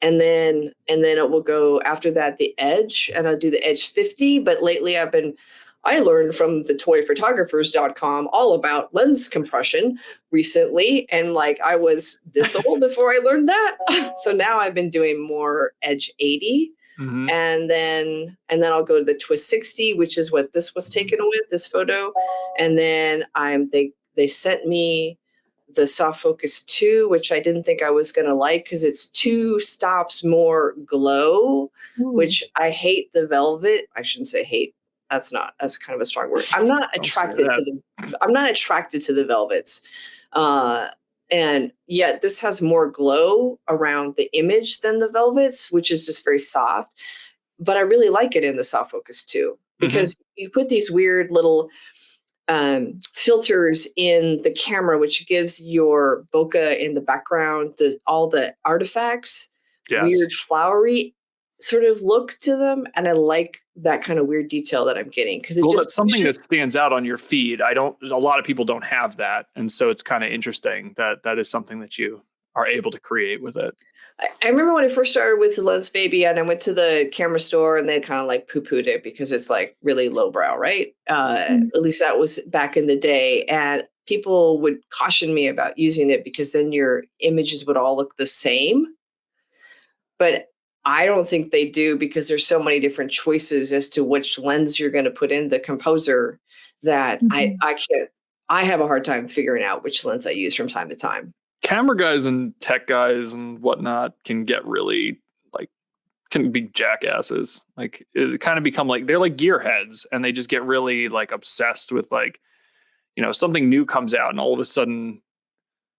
And then it will go after that, the Edge, and I'll do the Edge 50. But lately I learned from the toyphotographers.com all about lens compression recently. And like, I was this old before I learned that. So now I've been doing more Edge 80. And then I'll go to the Twist 60, which is what this was taken with, this photo. And then they sent me the Soft Focus 2, which I didn't think I was going to like because it's 2 stops more glow, which I hate the velvet. I shouldn't say hate. That's kind of a strong word. I'm not attracted to the velvets. And yet this has more glow around the image than the velvets, which is just very soft. But I really like it in the Soft Focus 2 because you put these weird little filters in the camera, which gives your bokeh in the background, all the artifacts, weird flowery sort of look to them. And I like that kind of weird detail that I'm getting because that's something that stands out on your feed. A lot of people don't have that. And so it's kind of interesting that is something that you are able to create with it. I remember when I first started with the Lens Baby and I went to the camera store and they kind of like poo-pooed it because it's like really lowbrow, right? At least that was back in the day. And people would caution me about using it because then your images would all look the same. But I don't think they do because there's so many different choices as to which lens you're going to put in the Composer that I have a hard time figuring out which lens I use from time to time. Camera guys and tech guys and whatnot can get really can be jackasses. Like it kind of become like, they're like gearheads and they just get really like obsessed with something new comes out and all of a sudden,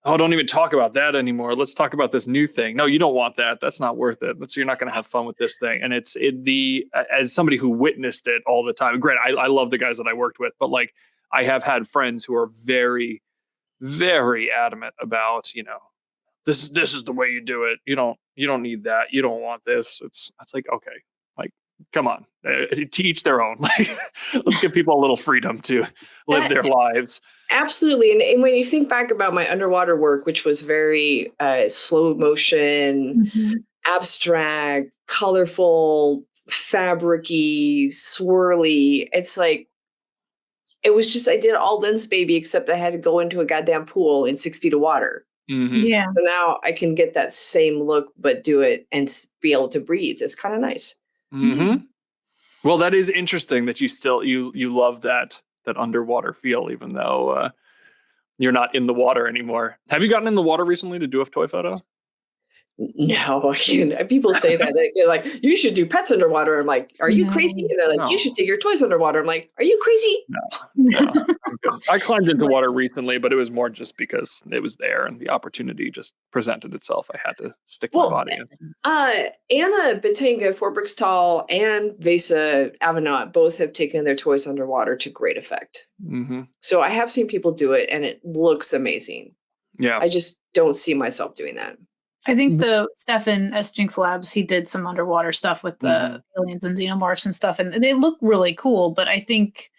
oh, don't even talk about that anymore. Let's talk about this new thing. No, you don't want that. That's not worth it. You're not going to have fun with this thing. And as somebody who witnessed it all the time, granted, I love the guys that I worked with, but like I have had friends who are very, very adamant about, this is the way you do it. You don't need that. You don't want this. It's like, okay, like, come on, to each their own. Like, let's give people a little freedom to live their lives. Absolutely. And when you think back about my underwater work, which was very slow motion, abstract, colorful, fabricy, swirly. It's like, it was just, I did all lens baby, except I had to go into a goddamn pool in 6 feet of water. Mhm. Yeah. So now I can get that same look, but do it and be able to breathe. It's kind of nice. Mhm. Well, that is interesting that you still you love that underwater feel, even though you're not in the water anymore. Have you gotten in the water recently to do a toy photo? No, I can't. People say that they're like, you should do pets underwater. I'm like, are you crazy? And they're like, you should take your toys underwater. I'm like, are you crazy? No, I'm good. I climbed into water recently, but it was more just because it was there and the opportunity just presented itself. I had to stick my body in. Anna Batanga, Fort Brixtall, and Vesa Avenant both have taken their toys underwater to great effect. Mm-hmm. So I have seen people do it, and it looks amazing. Yeah, I just don't see myself doing that. I think the Stefan S. Jinx Labs, he did some underwater stuff with the aliens and xenomorphs and stuff, and they look really cool. But I think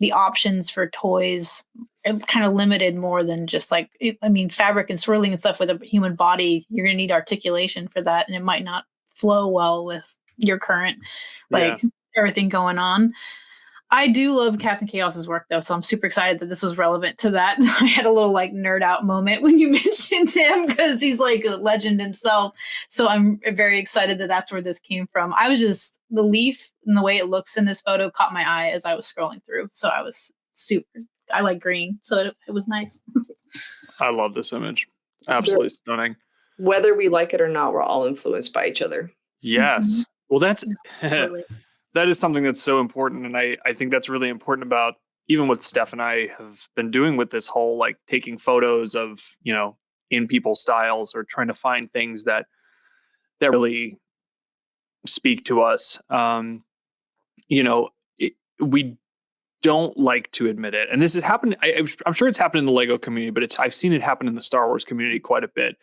the options for toys are kind of limited more than just like, I mean, fabric and swirling and stuff with a human body. You're going to need articulation for that, and it might not flow well with your current, everything going on. I do love Captain Chaos's work, though, so I'm super excited that this was relevant to that. I had a little like nerd out moment when you mentioned him because he's like a legend himself. So I'm very excited that that's where this came from. I was just, the leaf and the way it looks in this photo caught my eye as I was scrolling through. So I was I like green, so it was nice. I love this image. Absolutely stunning. Whether we like it or not, we're all influenced by each other. Yes. Well, that's... That is something that's so important. And I think that's really important about even what Steph and I have been doing with this whole, like, taking photos of, in people's styles or trying to find things that really speak to us. We don't like to admit it. And this has happened. I'm sure it's happened in the Lego community, but I've seen it happen in the Star Wars community quite a bit,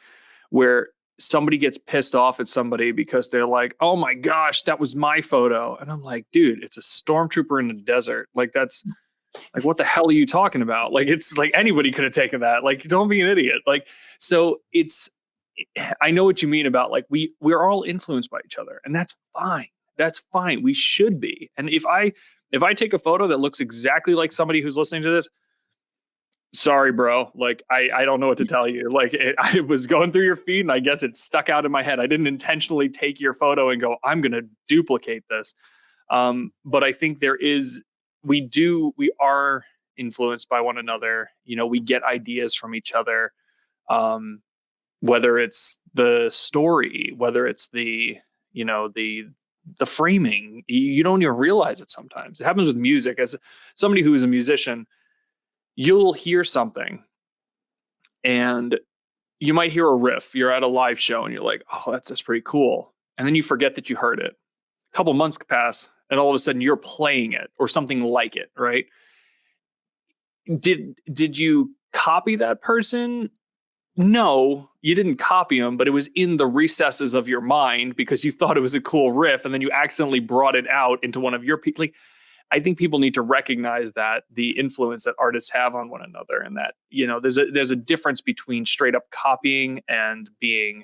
where somebody gets pissed off at somebody because they're like, oh my gosh, that was my photo. And I'm like, dude, it's a stormtrooper in the desert. Like, that's like, what the hell are you talking about? Like, it's like anybody could have taken that. Like, don't be an idiot. Like, so I know what you mean about, like, we're all influenced by each other, and that's fine. That's fine. We should be. And if I take a photo that looks exactly like somebody who's listening to this, sorry, bro. Like, I don't know what to tell you. Like, I was going through your feed and I guess it stuck out in my head. I didn't intentionally take your photo and go, I'm going to duplicate this. But I think we are influenced by one another. We get ideas from each other. Whether it's the story, whether it's the framing, you don't even realize it sometimes. It happens with music. As somebody who is a musician, you'll hear something and you might hear a riff. You're at a live show and you're like, oh, that's pretty cool. And then you forget that you heard it. A couple months pass and all of a sudden you're playing it or something like it, right? Did you copy that person? No, you didn't copy them, but it was in the recesses of your mind because you thought it was a cool riff and then you accidentally brought it out into one of your people. Like, I think people need to recognize that the influence that artists have on one another, and that, there's a difference between straight up copying and being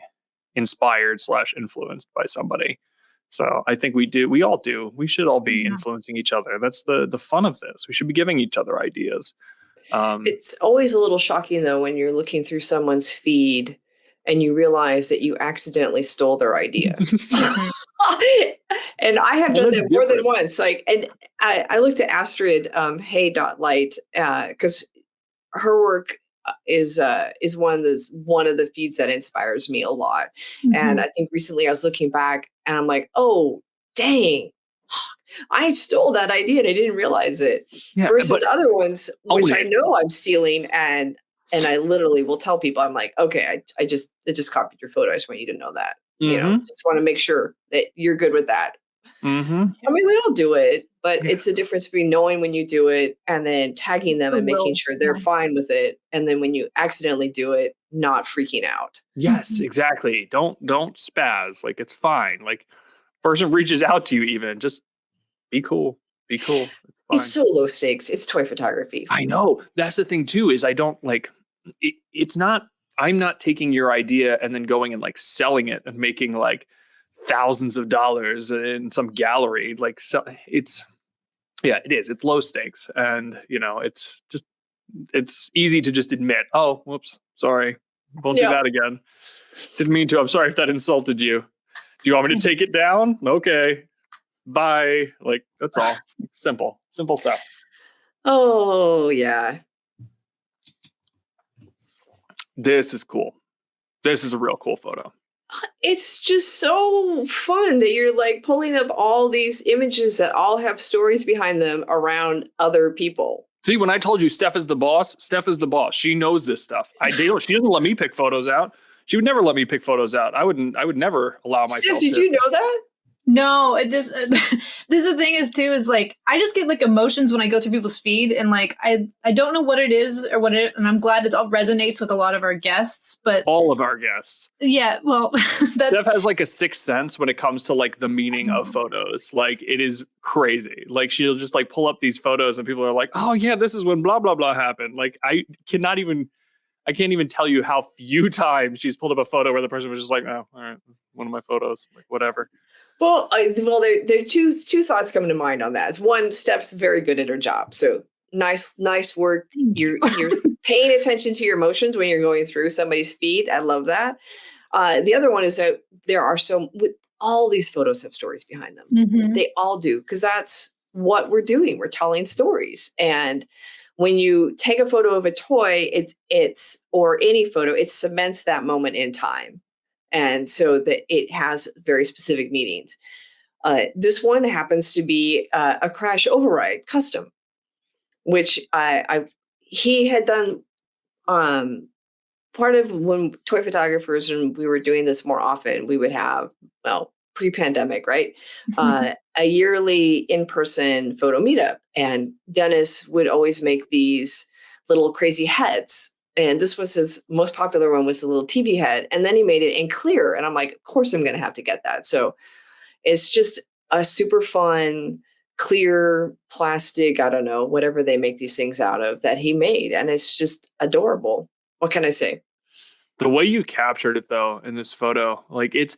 inspired / influenced by somebody. So I think we all do. We should all be influencing each other. That's the fun of this. We should be giving each other ideas. It's always a little shocking, though, when you're looking through someone's feed and you realize that you accidentally stole their idea. And I have done that more than once. Like, and I looked at Astrid Hey.Light because her work is one of the feeds that inspires me a lot. And I think recently I was looking back and I'm like, oh, dang, I stole that idea and I didn't realize it. Yeah, versus other ones, which I know I'm stealing, and I literally will tell people, I'm like, okay, I just copied your photo. I just want you to know that. Just want to make sure that you're good with that. I mean, we all do it, but it's the difference between knowing when you do it and then tagging them and making sure they're fine with it. And then when you accidentally do it, not freaking out. Yes, exactly. Don't spaz. Like, it's fine. Like, person reaches out to you, even just be cool. Be cool. It's so low stakes. It's toy photography. I know. That's the thing too, is I don't like it's not, I'm not taking your idea and then going and like selling it and making like thousands of dollars in some gallery. Like, so it is. It's low stakes. And, it's easy to just admit, oh, whoops, sorry. Won't do that again. Didn't mean to. I'm sorry if that insulted you. Do you want me to take it down? Okay. Bye. Like, that's all. Simple stuff. Oh, yeah. This is cool. This is a real cool photo. It's just so fun that you're like pulling up all these images that all have stories behind them around other people. See, when I told you Steph is the boss, Steph is the boss. She knows this stuff. She doesn't let me pick photos out. She would never let me pick photos out. I would never allow myself Steph, did you know that? No, this is the thing is like I just get like emotions when I go through people's feed, and like I don't know what it is or and I'm glad it all resonates with a lot of our guests, but all of our guests. Yeah, well, Steph has like a sixth sense when it comes to like the meaning of photos. Like, it is crazy. Like, she'll just like pull up these photos and people are like, oh yeah, this is when blah blah blah happened. Like, I can't even tell you how few times she's pulled up a photo where the person was just like, oh, all right, one of my photos, like whatever. Well, there are two thoughts coming to mind on that. One, Steph's very good at her job, so nice work. You're paying attention to your emotions when you're going through somebody's feed. I love that. The other one is that there are all these photos have stories behind them. Mm-hmm. They all do, because that's what we're doing. We're telling stories, and when you take a photo of a toy, it's or any photo, it cements that moment in time. And so that it has very specific meanings. This one happens to be a Crash Override custom, which he had done part of when toy photographers, and we were doing this more often, we would have, pre-pandemic, right? A yearly in-person photo meetup. And Dennis would always make these little crazy heads. And this was his most popular one, was the little TV head. And then he made it in clear. And I'm like, of course I'm going to have to get that. So it's just a super fun, clear plastic, I don't know, whatever they make these things out of, that he made. And it's just adorable. What can I say? The way you captured it, though, in this photo, like it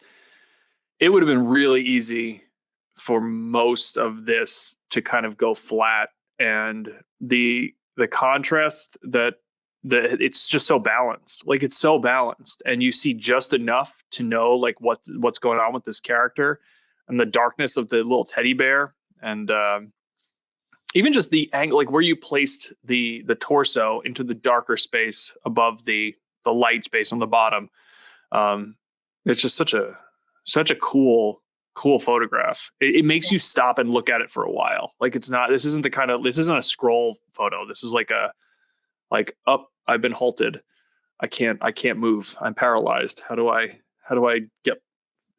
would have been really easy for most of this to kind of go flat. And the contrast that it's just so balanced. Like, it's so balanced, and you see just enough to know like what's going on with this character, and the darkness of the little teddy bear, and even just the angle, like where you placed the torso into the darker space above the light space on the bottom. It's just such a cool photograph. It makes you stop and look at it for a while. Like, this isn't a scroll photo. This is like I've been halted. I can't move. I'm paralyzed. How do I get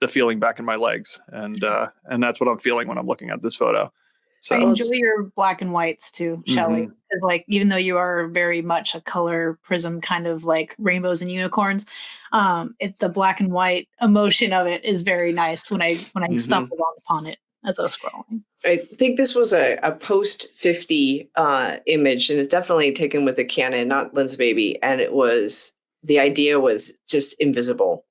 the feeling back in my legs? And that's what I'm feeling when I'm looking at this photo. So I enjoy your black and whites too, Shelley. Because like, even though you are very much a color prism, kind of like rainbows and unicorns, it's the black and white emotion of it is very nice when I stumbled upon it as I was scrolling. I think this was a post 50 image, and it's definitely taken with a Canon, not Lens Baby. And the idea was just invisible.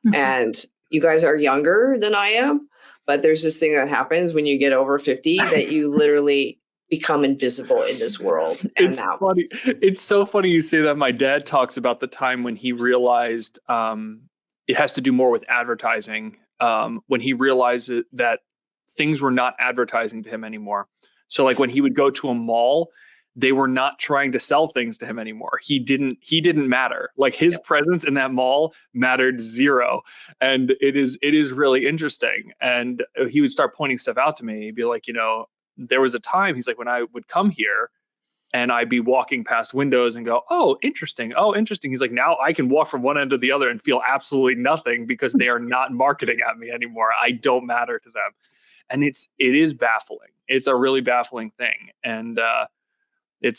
Mm-hmm. And you guys are younger than I am, but there's this thing that happens when you get over 50 that you literally become invisible in this world. And funny. It's so funny you say that. My dad talks about the time when he realized it has to do more with advertising, when he realized that things were not advertising to him anymore. So like, when he would go to a mall, they were not trying to sell things to him anymore. He didn't matter. Like, his presence in that mall mattered zero. And it is really interesting. And he would start pointing stuff out to me. He'd be like, there was a time, he's like, when I would come here and I'd be walking past windows and go, oh, interesting. He's like, now I can walk from one end to the other and feel absolutely nothing, because they are not marketing at me anymore. I don't matter to them. And it is baffling. It's a really baffling thing. And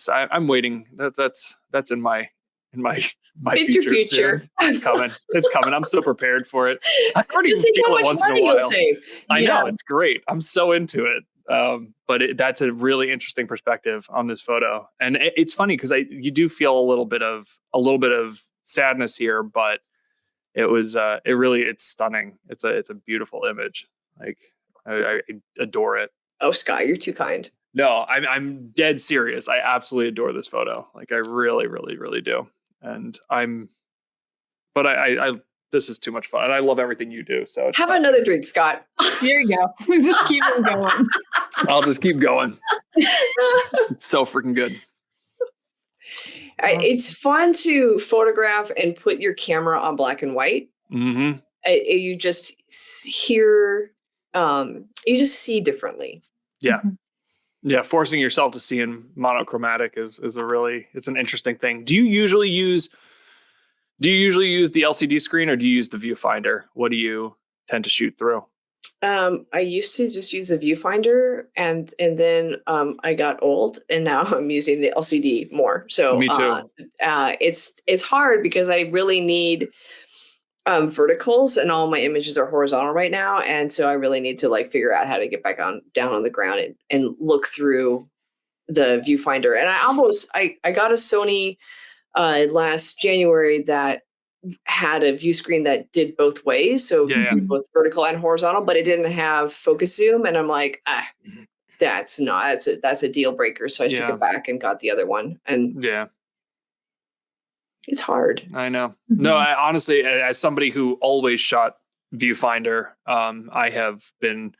I'm waiting. That's in my it's your future. It's coming. I'm so prepared for it. I already just think feel how it much once in money a while. you'll save. I know, it's great. I'm so into it. But that's a really interesting perspective on this photo. And it's funny because you do feel a little bit of sadness here, but it's stunning. It's a beautiful image. Like I adore it. Oh, Scott, you're too kind. No, I'm dead serious. I absolutely adore this photo. Like I really, really, really do. And but I this is too much fun. And I love everything you do. So have another drink, Scott. Here you go. Just keep it going. I'll just keep going. It's so freaking good. It's fun to photograph and put your camera on black and white. Mm-hmm. You just hear, you just see differently. Yeah. Mm-hmm. Yeah. Forcing yourself to see in monochromatic is it's an interesting thing. Do you usually use the LCD screen or do you use the viewfinder? What do you tend to shoot through? I used to just use a viewfinder and then I got old and now I'm using the LCD more. So me too. It's hard because I really need verticals and all my images are horizontal right now. And so I really need to like figure out how to get back down on the ground and look through the viewfinder. And I got a Sony last January that had a view screen that did both ways. So both vertical and horizontal, but it didn't have focus zoom. And I'm like, that's a deal breaker. So I took it back and got the other one. And it's hard. I know. No, I honestly, as somebody who always shot viewfinder, I have been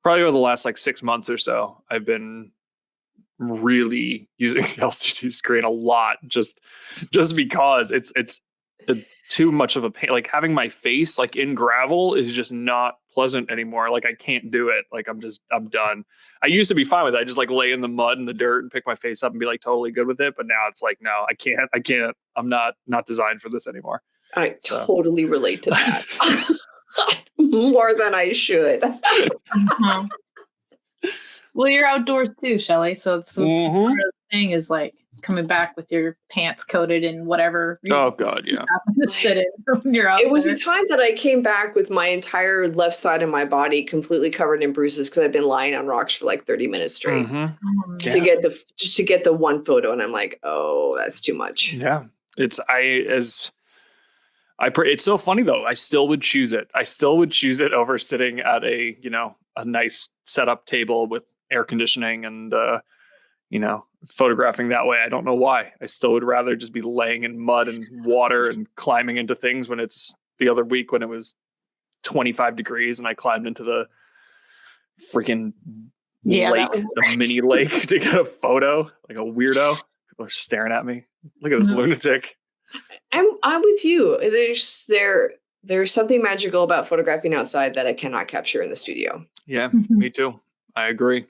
probably over the last like 6 months or so, I've been really using the LCD screen a lot just because it's too much of a pain. Like having my face like in gravel is just not pleasant anymore. Like I can't do it. Like I'm done. I used to be fine with it. I just like lay in the mud and the dirt and pick my face up and be like totally good with it. But now it's like, no, I can't. I'm not designed for this anymore. I totally relate to that. More than I should. Uh-huh. Well, you're outdoors too, Shelly. So it's part of the thing is like coming back with your pants coated in whatever. Oh God, yeah. To sit in when you're out. It was a time that I came back with my entire left side of my body completely covered in bruises because I've been lying on rocks for like 30 minutes straight to get the one photo, and I'm like, oh, that's too much. Yeah, it's so funny though. I still would choose it. I still would choose it over sitting at a nice setup table with air conditioning and photographing that way. I don't know why. I still would rather just be laying in mud and water and climbing into things when it's the other week when it was 25 degrees and I climbed into the freaking lake, the mini lake to get a photo like a weirdo. People are staring at me. Look at this lunatic. I'm with you. There's something magical about photographing outside that I cannot capture in the studio. Yeah, me too. I agree.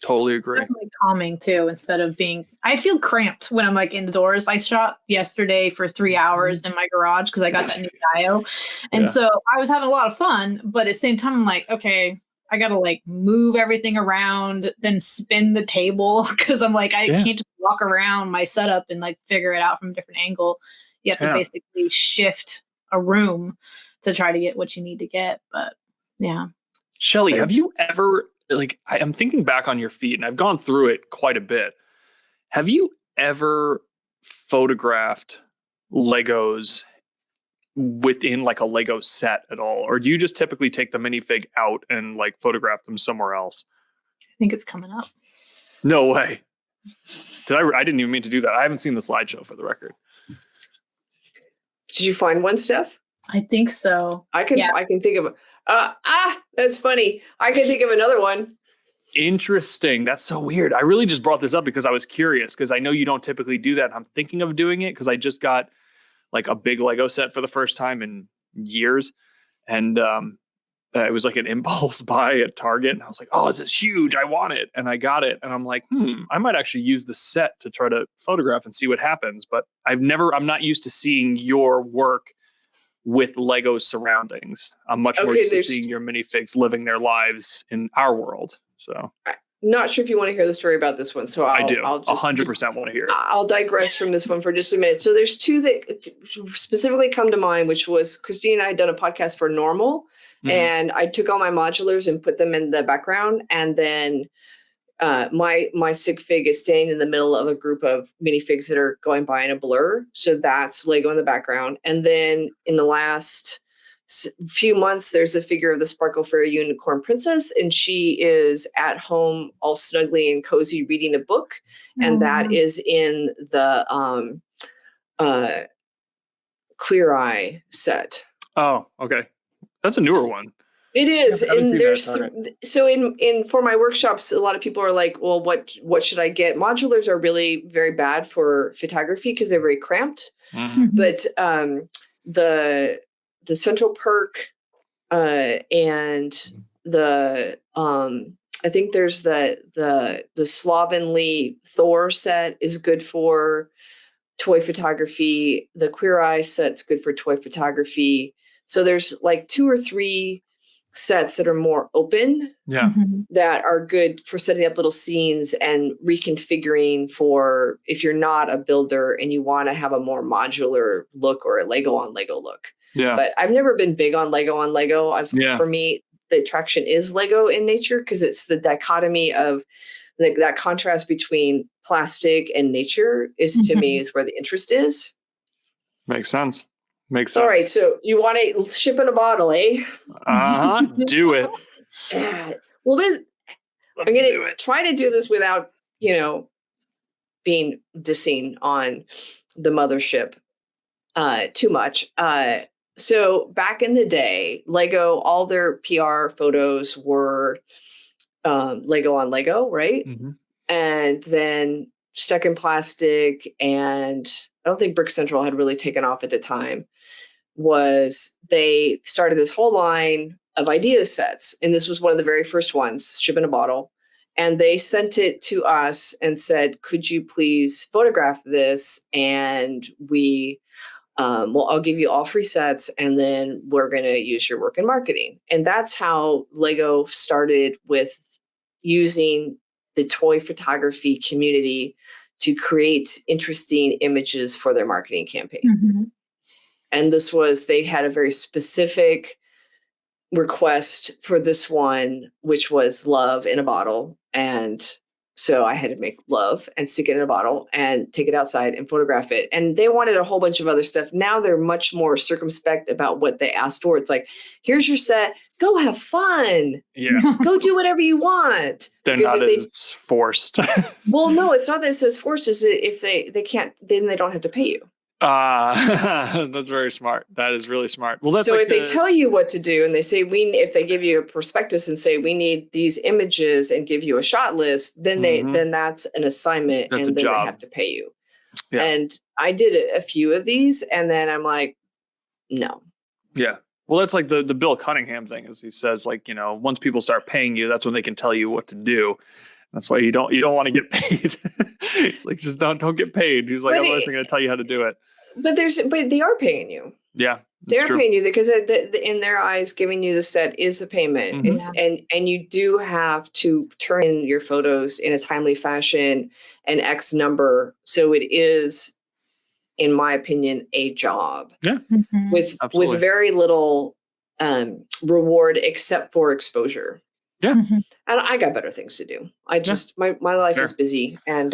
Totally agree. It's definitely calming too. Instead of I feel cramped when I'm like indoors. I shot yesterday for 3 hours in my garage because I got that new Dio, and so I was having a lot of fun. But at the same time, I'm like, okay, I gotta like move everything around, then spin the table because I'm like, I can't just walk around my setup and like figure it out from a different angle. You have to basically shift a room to try to get what you need to get. But yeah, Shelly, have you ever? Like I'm thinking back on your feed and I've gone through it quite a bit. Have you ever photographed Legos within like a Lego set at all? Or do you just typically take the minifig out and like photograph them somewhere else? I think it's coming up. No way. I didn't even mean to do that. I haven't seen the slideshow for the record. Did you find one, Steph? I think so. I can think of that's funny. I can think of another one. Interesting. That's so weird. I really just brought this up because I was curious because I know you don't typically do that. I'm thinking of doing it because I just got like a big Lego set for the first time in years. And it was like an impulse buy at Target. And I was like, oh, this is huge. I want it. And I got it. And I'm like, I might actually use the set to try to photograph and see what happens. But I'm not used to seeing your work with Lego surroundings. I'm much more used to seeing your minifigs living their lives in our world. So I'm not sure if you want to hear the story about this one. So I do. I'll 100% want to hear it. I'll digress from this one for just a minute. So there's two that specifically come to mind, which was Christine and I had done a podcast for Normal, and I took all my modulars and put them in the background. And then my sig fig is staying in the middle of a group of minifigs that are going by in a blur. So that's Lego in the background. And then in the last few months, there's a figure of the Sparkle Fairy Unicorn Princess, and she is at home all snugly and cozy reading a book. And that is in the Queer Eye set. Oh, okay. That's a newer one. It is, I haven't and seen there's that, so in for my workshops, a lot of people are like, "Well, what should I get?" Modulars are really very bad for photography because they're very cramped. Mhm. But the Central Perk and the I think there's the Slovenly Thor set is good for toy photography. The Queer Eye set's good for toy photography. So there's like 2 or 3 sets that are more open Yeah. that are good for setting up little scenes and reconfiguring for if you're not a builder and you want to have a more modular look or a Lego on Lego look. Yeah. But I've never been big on Lego on Lego. For me, the attraction is Lego in nature because it's the dichotomy of that contrast between plastic and nature is to me is where the interest is. Makes sense. Makes sense. All right, so you want to ship in a bottle, eh? Do it. Well, then Let's I'm going do to it. try to do this without, being dissing on the mothership too much. So back in the day, Lego, all their PR photos were Lego on Lego, right? Mhm. And then stuck in plastic, and I don't think Brick Central had really taken off at the time, was they started this whole line of idea sets. And this was one of the very first ones, ship in a bottle. And they sent it to us and said, could you please photograph this? And I'll give you all free sets, and then we're going to use your work in marketing. And that's how Lego started with using the toy photography community to create interesting images for their marketing campaign. And they had a very specific request for this one, which was love in a bottle. And so I had to make love and stick it in a bottle and take it outside and photograph it. And they wanted a whole bunch of other stuff. Now they're much more circumspect about what they asked for. It's like, here's your set. Go have fun. Yeah. Go do whatever you want. They're Because not if as forced. well, no, it's not that it says forced. It's that if they can't, then they don't have to pay you. That's very smart. That is really smart. Well, that's so like if they tell you what to do and they say if they give you a prospectus and say we need these images and give you a shot list, then then that's an assignment. That's and a then job. they have to pay you. Yeah. And I did a few of these, and then I'm like, no. Yeah. Well, that's like the Bill Cunningham thing, as he says, like, once people start paying you, that's when they can tell you what to do. That's why you don't want to get paid. Like, just don't get paid. He's like, I'm not going to tell you how to do it. But they are paying you. Yeah, they are paying you because in their eyes, giving you the set is a payment. It's and you do have to turn in your photos in a timely fashion, an X number. So it is, in my opinion, a job. Yeah, with very little reward except for exposure. Yeah. And I got better things to do. I just my life is busy, and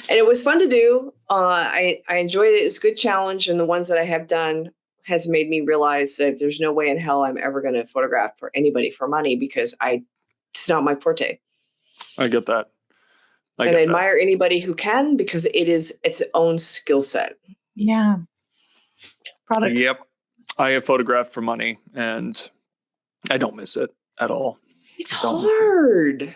it was fun to do. I enjoyed it. It was a good challenge, and the ones that I have done has made me realize that there's no way in hell I'm ever going to photograph for anybody for money because it's not my forte. I get that. I admire anybody who can because it is its own skill set. Yeah. Product. Yep. I have photographed for money, and I don't miss it at all. It's hard.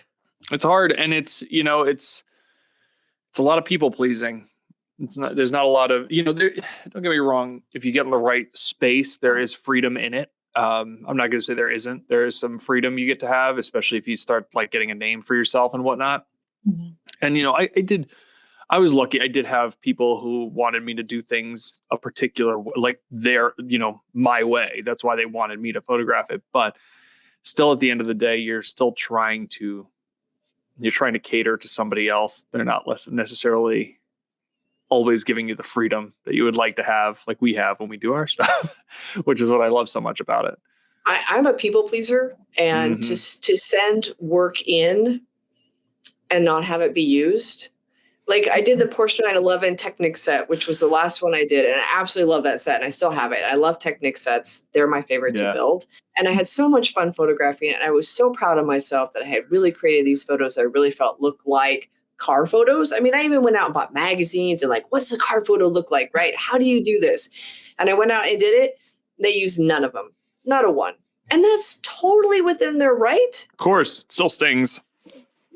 It's hard, and it's a lot of people pleasing. There's not a lot of, don't get me wrong. If you get in the right space, there is freedom in it. I'm not going to say there isn't. There is some freedom you get to have, especially if you start like getting a name for yourself and whatnot. Mm-hmm. And, I was lucky. I did have people who wanted me to do things a particular, like my way. That's why they wanted me to photograph it. But still, at the end of the day, you're trying to cater to somebody else. They're not necessarily always giving you the freedom that you would like to have, like we have when we do our stuff, which is what I love so much about it. I'm a people pleaser, and to send work in and not have it be used. Like I did the Porsche 911 Technic set, which was the last one I did. And I absolutely love that set. And I still have it. I love Technic sets. They're my favorite to build. And I had so much fun photographing it. And I was so proud of myself that I had really created these photos that I really felt looked like car photos. I mean, I even went out and bought magazines and like, what does a car photo look like, right? How do you do this? And I went out and did it. They used none of them, not a one. And that's totally within their right. Of course, still stings.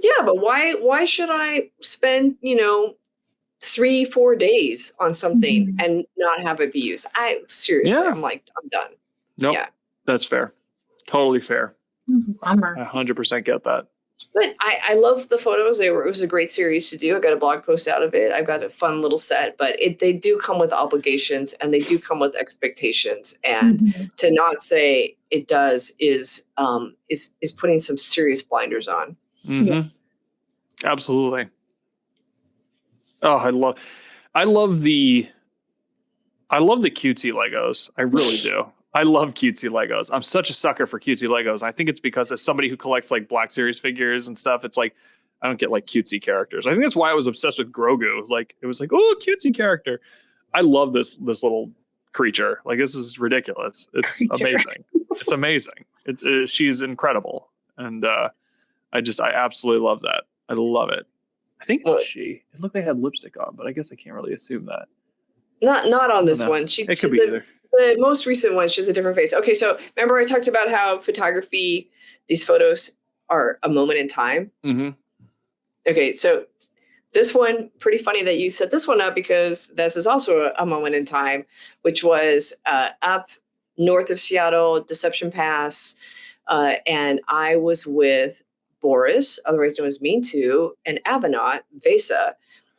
Yeah, but why should I spend, 3-4 days on something and not have it be used? Seriously, I'm done. Nope. Yeah. That's fair. Totally fair. That's a bummer. I 100% get that. But I love the photos. It was a great series to do. I got a blog post out of it. I've got a fun little set, but they do come with obligations and they do come with expectations. And to not say it does is putting some serious blinders on. Mm-hmm. Yeah. Absolutely. Oh, I love the cutesy Legos. I really do. I love cutesy Legos. I'm such a sucker for cutesy Legos. I think it's because as somebody who collects like Black Series figures and stuff, it's like, I don't get like cutesy characters. I think that's why I was obsessed with Grogu. Like it was like, oh, cutesy character. I love this little creature. Like this is ridiculous. It's amazing. It's amazing. She's incredible. And I absolutely love that. I love it. I think it's she. It looked like they had lipstick on, but I guess I can't really assume that. Not on this one. It could be either. The most recent one, she has a different face. Okay, so remember I talked about how photography, these photos are a moment in time? Mm-hmm. Okay, so this one, pretty funny that you set this one up because this is also a moment in time, which was up north of Seattle, Deception Pass, and I was with Boris, otherwise known as Mean Two, and Avanaut, Vesa,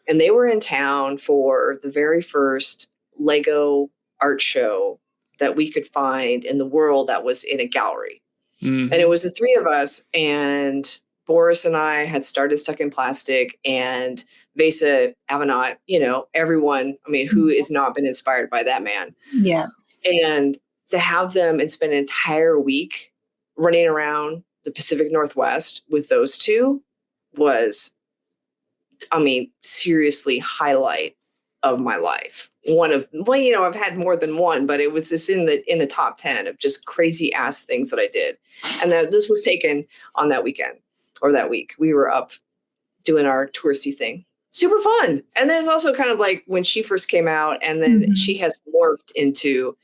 and they were in town for the very first Lego art show that we could find in the world that was in a gallery. Mm-hmm. And it was the three of us, and Boris and I had started Stuck in Plastic, and Vesa, Avanaut, everyone, who has not been inspired by that man? Yeah. And to have them and spend an entire week running around the Pacific Northwest with those two was, seriously highlight of my life. I've had more than one, but it was just in the top 10 of just crazy ass things that I did. And this was taken on that weekend or that week. We were up doing our touristy thing. Super fun. And then it's also kind of like when she first came out, and then she has morphed into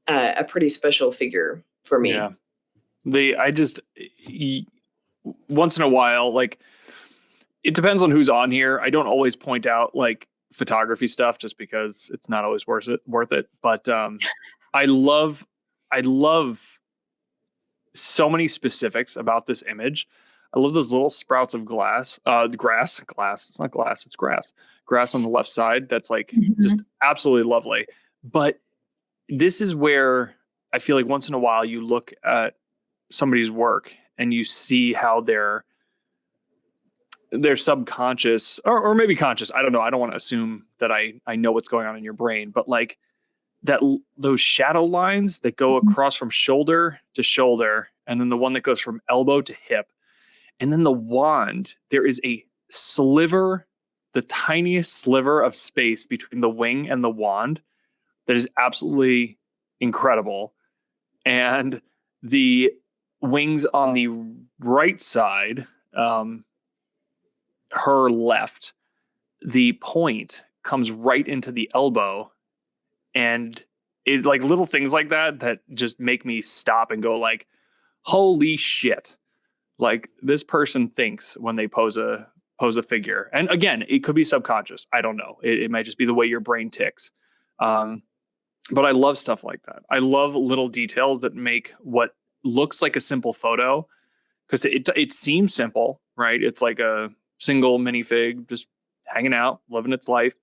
a pretty special figure for me. Yeah. Once in a while, like it depends on who's on here. I don't always point out like photography stuff just because it's not always worth it. But I love so many specifics about this image. I love those little sprouts of grass. It's not glass, it's grass on the left side. That's like just absolutely lovely. But this is where I feel like once in a while you look at somebody's work and you see how they're subconscious or maybe conscious. I don't know. I don't want to assume that I know what's going on in your brain, but like those shadow lines that go across from shoulder to shoulder, and then the one that goes from elbow to hip, and then the wand, there is a sliver, the tiniest sliver of space between the wing and the wand that is absolutely incredible. And the wings on the right side, her left, the point comes right into the elbow, and it's like little things like that just make me stop and go like, holy shit. Like this person thinks when they pose a figure. And again, it could be subconscious. I don't know. It might just be the way your brain ticks. But I love stuff like that. I love little details that make what looks like a simple photo, because it seems simple, right? It's like a single minifig just hanging out, living its life.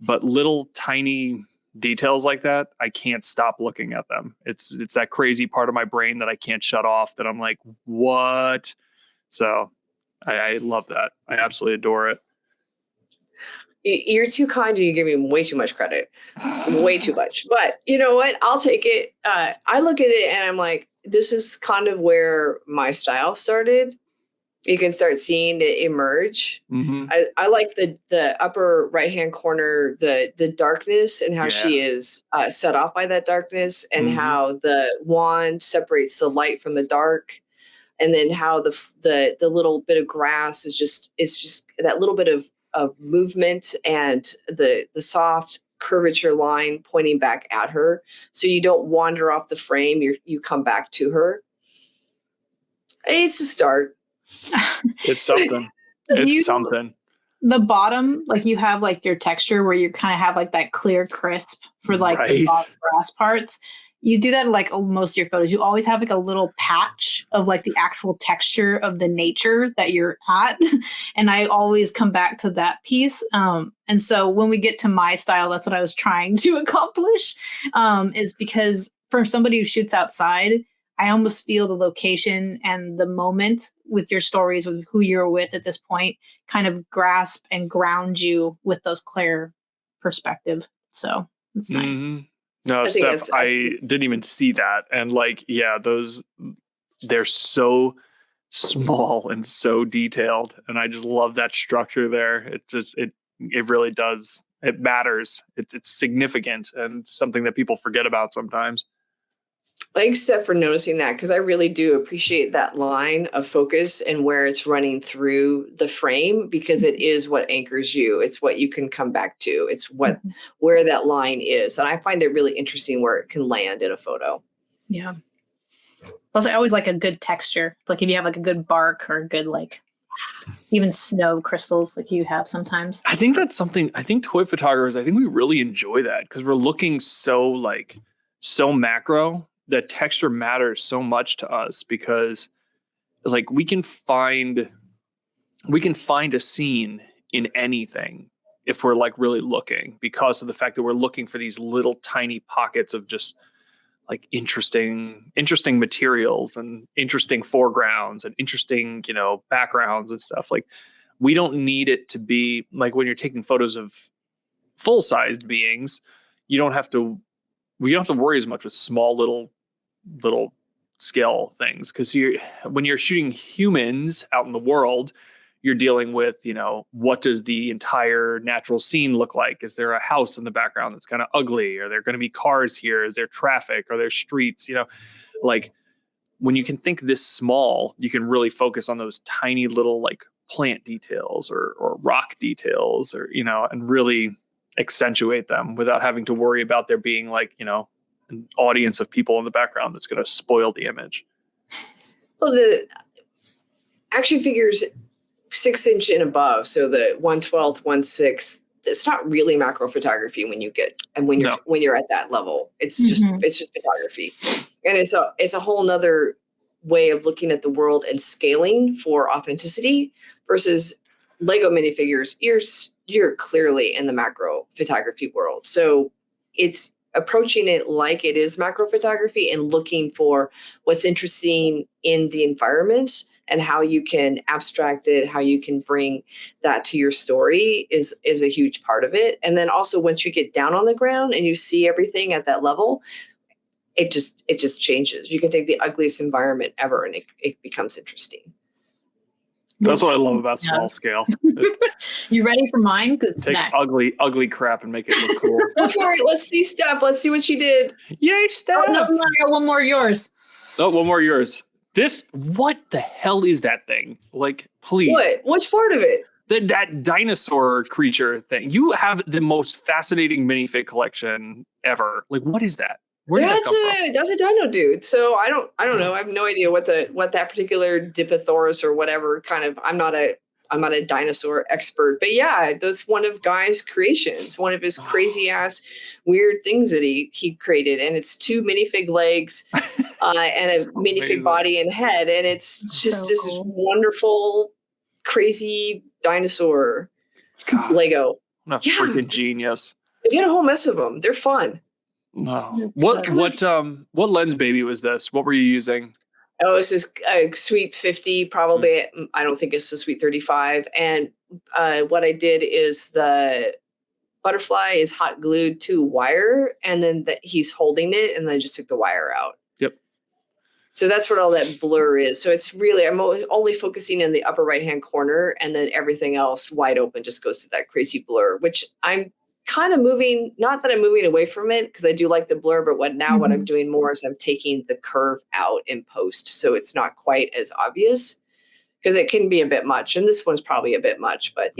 But little tiny details like that, I can't stop looking at them. It's that crazy part of my brain that I can't shut off, that I'm like, what? So I love that. I absolutely adore it. You're too kind, and you give me way too much credit. Way too much. But you know what? I'll take it. I look at it and I'm like, this is kind of where my style started. You can start seeing it emerge. Mm-hmm. I like the upper right hand corner, the darkness and how she is set off by that darkness, and how the wand separates the light from the dark, and then how the little bit of grass is just that little bit of movement and the soft curvature line pointing back at her, so you don't wander off the frame. You come back to her. It's a start. It's something. It's something. The bottom, like you have like your texture where you kind of have like that clear crisp for like the bottom grass parts. You do that in like most of your photos. You always have like a little patch of like the actual texture of the nature that you're at. And I always come back to that piece. And so when we get to my style, that's what I was trying to accomplish, is because for somebody who shoots outside, I almost feel the location and the moment with your stories, with who you're with at this point, kind of grasp and ground you with those clear perspective. So it's nice. Mm-hmm. No, Steph, I didn't even see that. And like, yeah, they're so small and so detailed. And I just love that structure there. It really does. It matters. It's significant and something that people forget about sometimes. Thanks, Steph, for noticing that, because I really do appreciate that line of focus and where it's running through the frame, because it is what anchors you. It's what you can come back to. It's where that line is. And I find it really interesting where it can land in a photo. Yeah. Plus, I always like a good texture. Like if you have like a good bark or a good like even snow crystals like you have sometimes. I think that's something, I think toy photographers, I think we really enjoy that because we're looking so macro. That texture matters so much to us because like we can find a scene in anything if we're like really looking, because of the fact that we're looking for these little tiny pockets of just like interesting materials and interesting foregrounds and interesting, backgrounds and stuff. Like we don't need it to be like when you're taking photos of full-sized beings, we don't have to worry as much with small little scale things, because when you're shooting humans out in the world, you're dealing with what does the entire natural scene look like? Is there a house in the background that's kind of ugly? Are there going to be cars here? Is there traffic? Are there streets? Like when you can think this small, you can really focus on those tiny little like plant details or rock details or and really accentuate them without having to worry about there being like an audience of people in the background that's going to spoil the image. Well, the action figures 6-inch and above, so the 1/12, 1/6, it's not really macro photography when you're at that level. It's just photography, and it's a whole nother way of looking at the world and scaling for authenticity versus Lego minifigures. You're clearly in the macro photography world, so it's approaching it like it is macro photography and looking for what's interesting in the environment and how you can abstract it, how you can bring that to your story is a huge part of it. And then also once you get down on the ground and you see everything at that level, it just changes. You can take the ugliest environment ever and it becomes interesting. That's what I love about small scale. You ready for mine? Take ugly crap and make it look cool. Go for it. Let's see Steph. Let's see what she did. Yay, Steph! Oh, no, I got one more of yours. Oh, one more of yours. What the hell is that thing? Like, please. What? Which part of it? That dinosaur creature thing. You have the most fascinating minifig collection ever. Like, what is that? Where did that come from? That's a dino dude. So I don't know. I have no idea what that particular Dipothosaurus or whatever kind of. I'm not a dinosaur expert, but yeah, that's one of Guy's creations. One of his crazy ass weird things that he created, and it's 2 minifig legs and a minifig body and head, and it's just this wonderful, crazy dinosaur Lego. I'm a freaking genius. I get a whole mess of them. They're fun. No. What lens baby was this? What were you using? Oh, this is a Sweet 50, probably. I don't think it's the Sweet 35. And what I did is the butterfly is hot glued to wire, and then he's holding it, and then I just took the wire out. Yep. So that's what all that blur is. So it's really, I'm only focusing in the upper right-hand corner, and then everything else wide open just goes to that crazy blur, which I'm kind of moving, not that I'm moving away from it because I do like the blur, but what I'm doing more is I'm taking the curve out in post. So it's not quite as obvious because it can be a bit much. And this one's probably a bit much, but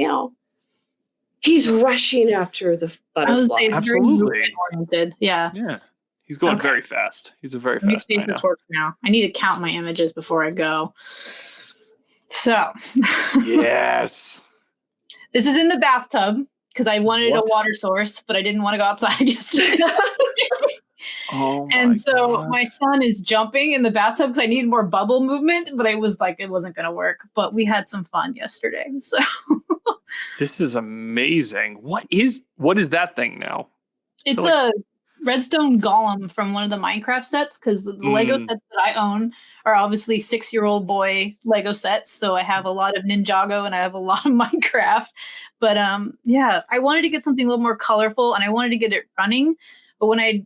he's rushing after the butterfly. Absolutely. Oriented. Yeah. Yeah. He's going very fast. He's a very Let me fast see if this works now. I need to count my images before I go. So. Yes. This is in the bathtub because I wanted a water source, but I didn't want to go outside yesterday. And so my son is jumping in the bathtub because I needed more bubble movement, but it was like it wasn't going to work. But we had some fun yesterday. So this is amazing. What is that thing now? It's a Redstone Golem from one of the Minecraft sets because the Lego sets that I own are obviously 6-year-old boy Lego sets. So I have a lot of Ninjago and I have a lot of Minecraft. But I wanted to get something a little more colorful and I wanted to get it running. But when I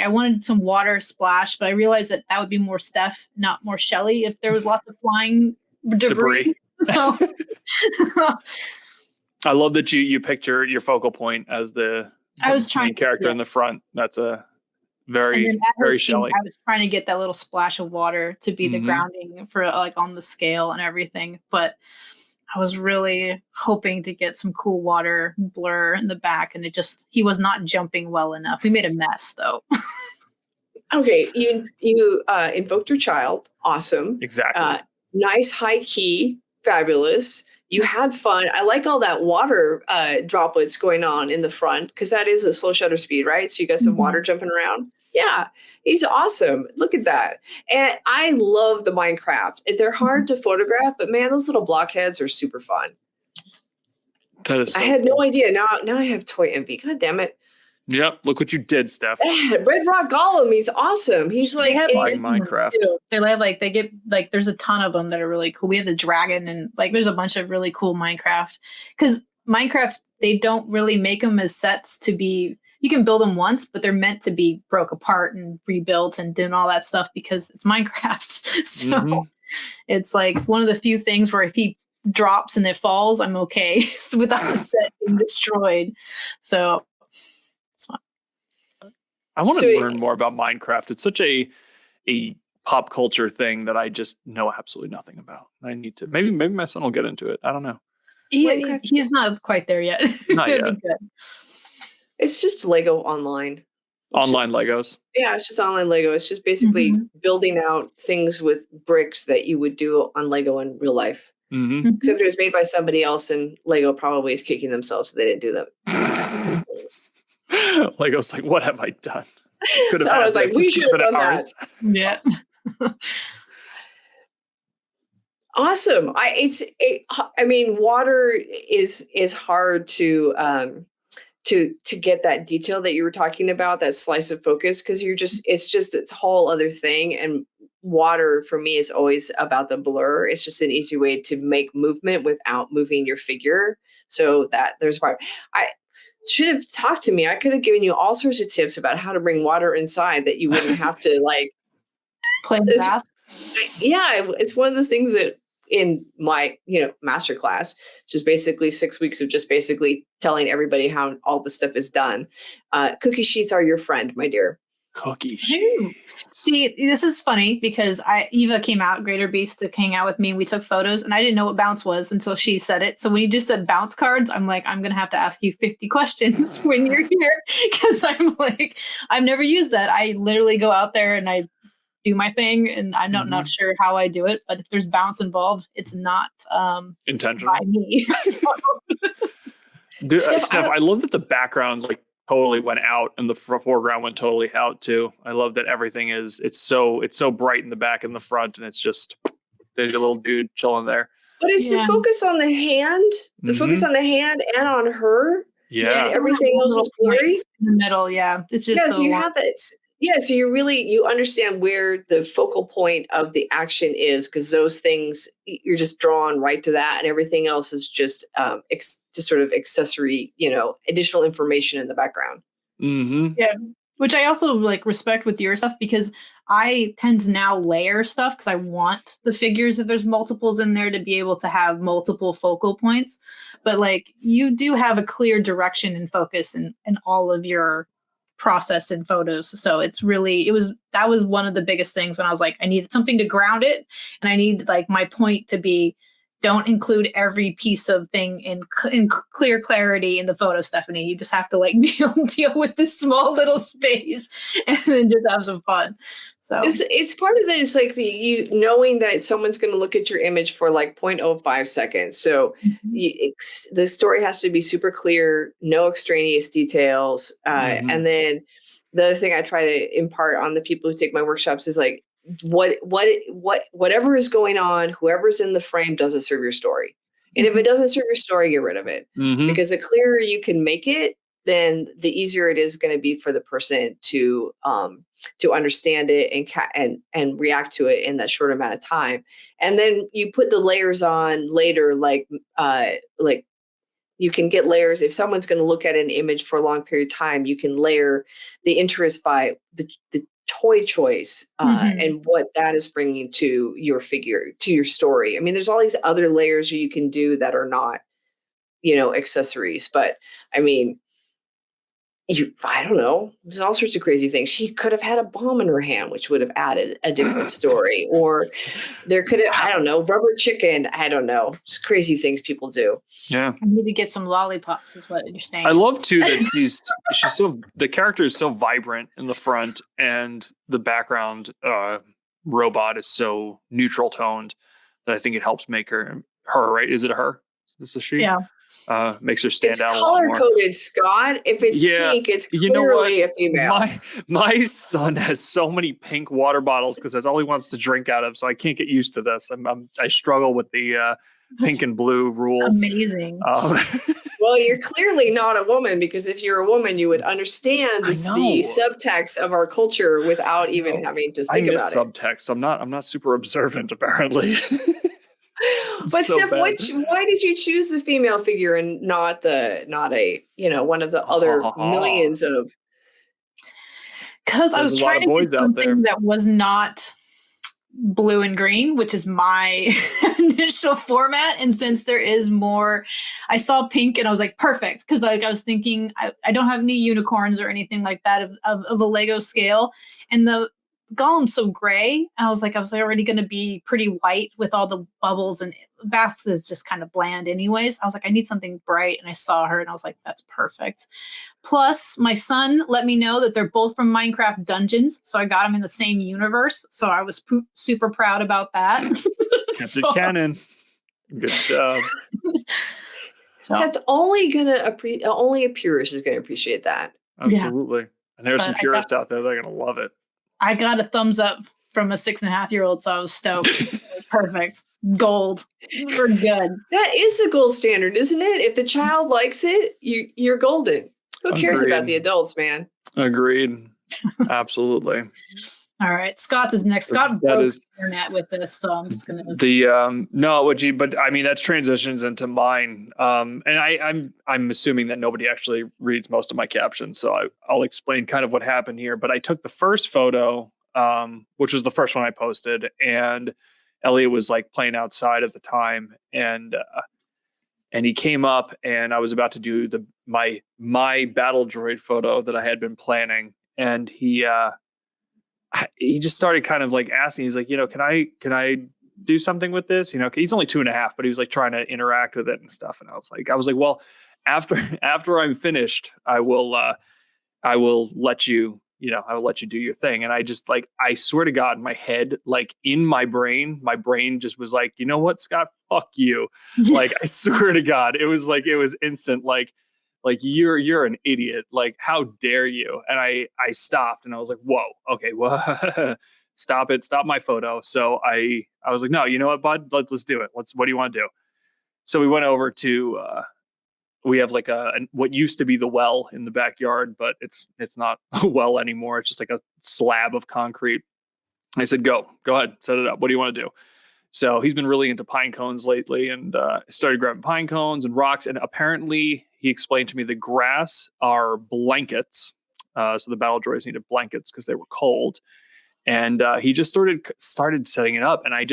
wanted some water splash, but I realized that would be more Steph, not more Shelly if there was lots of flying debris. So I love that you picked your focal point as the main character in the front. That's a very Shelly. I was trying to get that little splash of water to be the grounding for on the scale and everything, but I was really hoping to get some cool water blur in the back, and he was not jumping well enough. We made a mess though. Okay, you invoked your child. Awesome. Exactly. Nice high key. Fabulous. You had fun. I like all that water droplets going on in the front because that is a slow shutter speed, right? So you got some water jumping around. Yeah, he's awesome. Look at that. And I love the Minecraft. They're hard to photograph, but man, those little blockheads are super fun. That is. I had no idea. Now I have toy envy. God damn it. Yep. Look what you did, Steph. Red Rock Golem. He's awesome. He's like Minecraft. They get there's a ton of them that are really cool. We have the dragon and there's a bunch of really cool Minecraft because Minecraft, they don't really make them as sets to be, you can build them once, but they're meant to be broke apart and rebuilt and doing all that stuff because it's Minecraft. So it's one of the few things where if he drops and it falls, I'm okay without the set being destroyed. So I want to learn more about Minecraft. It's such a pop culture thing that I just know absolutely nothing about. I need to. Maybe my son will get into it. I don't know. He's not quite there yet. Not yet. It's just Lego online. Online Legos. Yeah, it's just online Lego. It's just basically building out things with bricks that you would do on Lego in real life. Except it was made by somebody else, and Lego probably is kicking themselves so they didn't do them. Lego's like, what have I done? I was like, we should have done that. Yeah. Awesome. I mean, water is hard to get that detail that you were talking about, that slice of focus, because it's a whole other thing. And water for me is always about the blur. It's just an easy way to make movement without moving your figure. So that there's part. I should have talked to me. I could have given you all sorts of tips about how to bring water inside that you wouldn't have to play bath. Yeah, it's one of those things that in my master class, just basically 6 weeks of just basically telling everybody how all this stuff is done. Cookie sheets are your friend, my dear. Cookie sheets. See, this is funny because Eva came out, Greater Beast, to hang out with me. And we took photos, and I didn't know what bounce was until she said it. So when you just said bounce cards, I'm like, I'm gonna have to ask you 50 questions when you're here because I'm like, I've never used that. I literally go out there and I do my thing, and I'm not sure how I do it. But if there's bounce involved, it's not intentional by me. Steph, I love that the background totally went out and the foreground went totally out too. I love that everything it's so bright in the back and the front, and it's just there's a little dude chilling there. But it's to focus on the hand, focus on the hand and on her. Yeah, and everything else is blurry in the middle. Yeah, it's just so you have it. Yeah, so you understand where the focal point of the action is, because those things you're just drawn right to that, and everything else is just sort of accessory, additional information in the background. Yeah, Which I also like respect with your stuff, because I tend to now layer stuff because I want the figures, if there's multiples in there, to be able to have multiple focal points. But like you do have a clear direction and focus in all of your process in photos. So that was one of the biggest things when I was like, I needed something to ground it. And I need like my point to be, don't include every piece of thing in clear clarity in the photo, Stephanie. You just have to like deal with this small little space and then just have some fun. So it's part of this, like you knowing that someone's going to look at your image for like 0.05 seconds. So the story has to be super clear, no extraneous details. And then the other thing I try to impart on the people who take my workshops is like, whatever is going on, whoever's in the frame doesn't serve your story. And if it doesn't serve your story, get rid of it. Because the clearer you can make it, then the easier it is going to be for the person to understand it and react to it in that short amount of time. And then you put the layers on later, like you can get layers. If someone's going to look at an image for a long period of time, you can layer the interest by the toy choice and what that is bringing to your figure, to your story. I mean, there's all these other layers you can do that are not, accessories. But I mean, I don't know. There's all sorts of crazy things. She could have had a bomb in her hand, which would have added a different story. Or there could have, I don't know, rubber chicken. I don't know. It's crazy things people do. Yeah. I need to get some lollipops is what you're saying. I love too that the character is so vibrant in the front, and the background robot is so neutral toned that I think it helps make her, right? Is it a her? Is this a she? Yeah. Makes her stand out. It's color coded, Scott. If it's pink, it's clearly a female. My son has so many pink water bottles because that's all he wants to drink out of. So I can't get used to this. I struggle with the pink and blue rules. Amazing. Well, you're clearly not a woman, because if you're a woman, you would understand the subtext of our culture without even having to think about it. Subtext. I'm not super observant, apparently. But so Steph, why did you choose the female figure and not a one of the other millions of? Because I was trying to get something that was not blue and green, which is my initial format. And since there is more, I saw pink and I was like, perfect. Because like I was thinking, I don't have any unicorns or anything like that of a Lego scale, and the Golem's so gray. I was already going to be pretty white with all the bubbles, and Bath is just kind of bland anyways. I was like, I need something bright, and I saw her and I was like, that's perfect. Plus my son let me know that they're both from Minecraft Dungeons, so I got them in the same universe, so I was super proud about that. Kept it canon. Good job. So that's only a purist is going to appreciate that. Absolutely. Yeah. And there's some purists out there that are going to love it. I got a thumbs up from a 6.5-year-old, so I was stoked. Perfect. Gold. We're good. That is the gold standard, isn't it? If the child likes it, you're golden. Who cares about the adults, man? Agreed. Absolutely. All right, Scott's is next. Scott broke the internet with this, so I'm just gonna. But I mean that transitions into mine. And I'm assuming that nobody actually reads most of my captions, so I'll explain kind of what happened here. But I took the first photo, which was the first one I posted, and Elliot was like playing outside at the time, and he came up, and I was about to do my battle droid photo that I had been planning, and he just started kind of like asking. He's like, can I do something with this? He's only 2.5, but he was like trying to interact with it and stuff. And I was like, well, after I'm finished, I will let you, I will let you do your thing. And I just I swear to God, my head, in my brain just was like, you know what, Scott, fuck you. I swear to God, it was instant. You're an idiot. How dare you? And I stopped and I was like, whoa, okay, well, stop it. Stop my photo. So I was like, no, you know what, bud, let's do it. What do you want to do? So we went over to, we have what used to be the well in the backyard, but it's not a well anymore. It's just a slab of concrete. I said, go ahead, set it up. What do you want to do? So he's been really into pine cones lately, and started grabbing pine cones and rocks. And apparently he explained to me the grass are blankets So the battle droids needed blankets because they were cold. And he just started setting it up. And I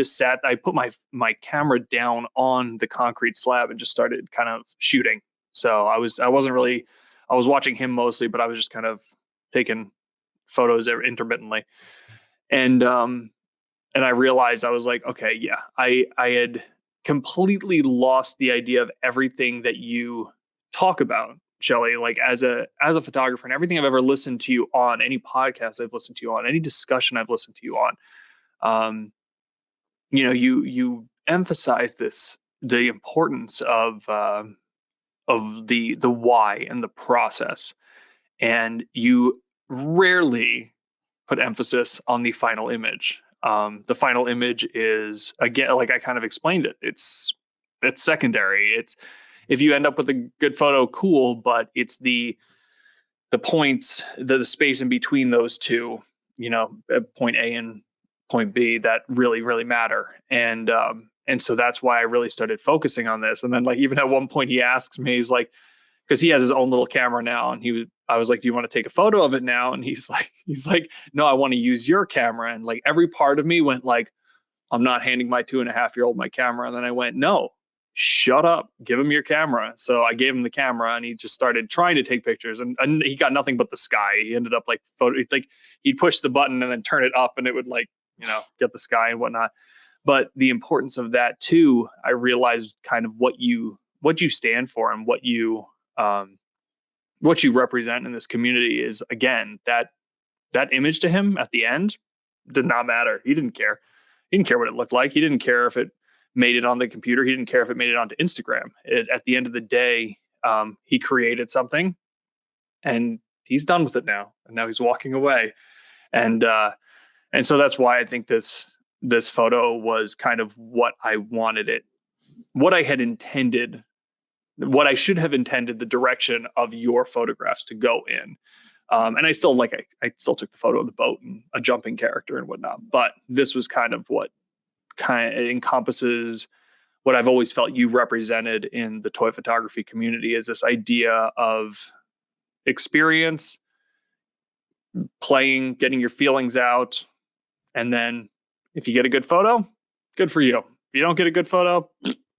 put my camera down on the concrete slab and just started kind of shooting. So I was watching him mostly, but I was just kind of taking photos intermittently. And I realized, I was like, okay, yeah, I had completely lost the idea of everything that you talk about, Shelley, like as a photographer, and everything I've ever listened to you on, any podcast I've listened to you on, any discussion I've listened to you on. You emphasize the importance of the why and the process, and you rarely put emphasis on the final image. The final image is, again, like I kind of explained it, it's secondary. It's, if you end up with a good photo, cool, but it's the points, the space in between those two, point A and point B, that really, really matter. And so that's why I really started focusing on this. And then, like, even at one point he asks me, he's like, because he has his own little camera now, and I was like, do you want to take a photo of it now? And he's like, no, I want to use your camera. And like every part of me went like, I'm not handing my 2.5-year-old my camera. And then I went, no, shut up, give him your camera. So I gave him the camera, and he just started trying to take pictures, and he got nothing but the sky. He ended up like he'd push the button and then turn it up, and it would like, get the sky and whatnot. But the importance of that too, I realized kind of what you stand for and what you represent in this community is, again, that image to him at the end did not matter. He didn't care. He didn't care what it looked like. He didn't care if it made it on the computer. He didn't care if it made it onto Instagram. At the end of the day, he created something, and he's done with it now. And now he's walking away. And so that's why I think this photo was kind of what I wanted it, what I had intended, what I should have intended the direction of your photographs to go in. And I still took the photo of the boat and a jumping character and whatnot, but this was kind of what kind of encompasses what I've always felt you represented in the toy photography community, is this idea of experience, playing, getting your feelings out. And then if you get a good photo, good for you. If you don't get a good photo,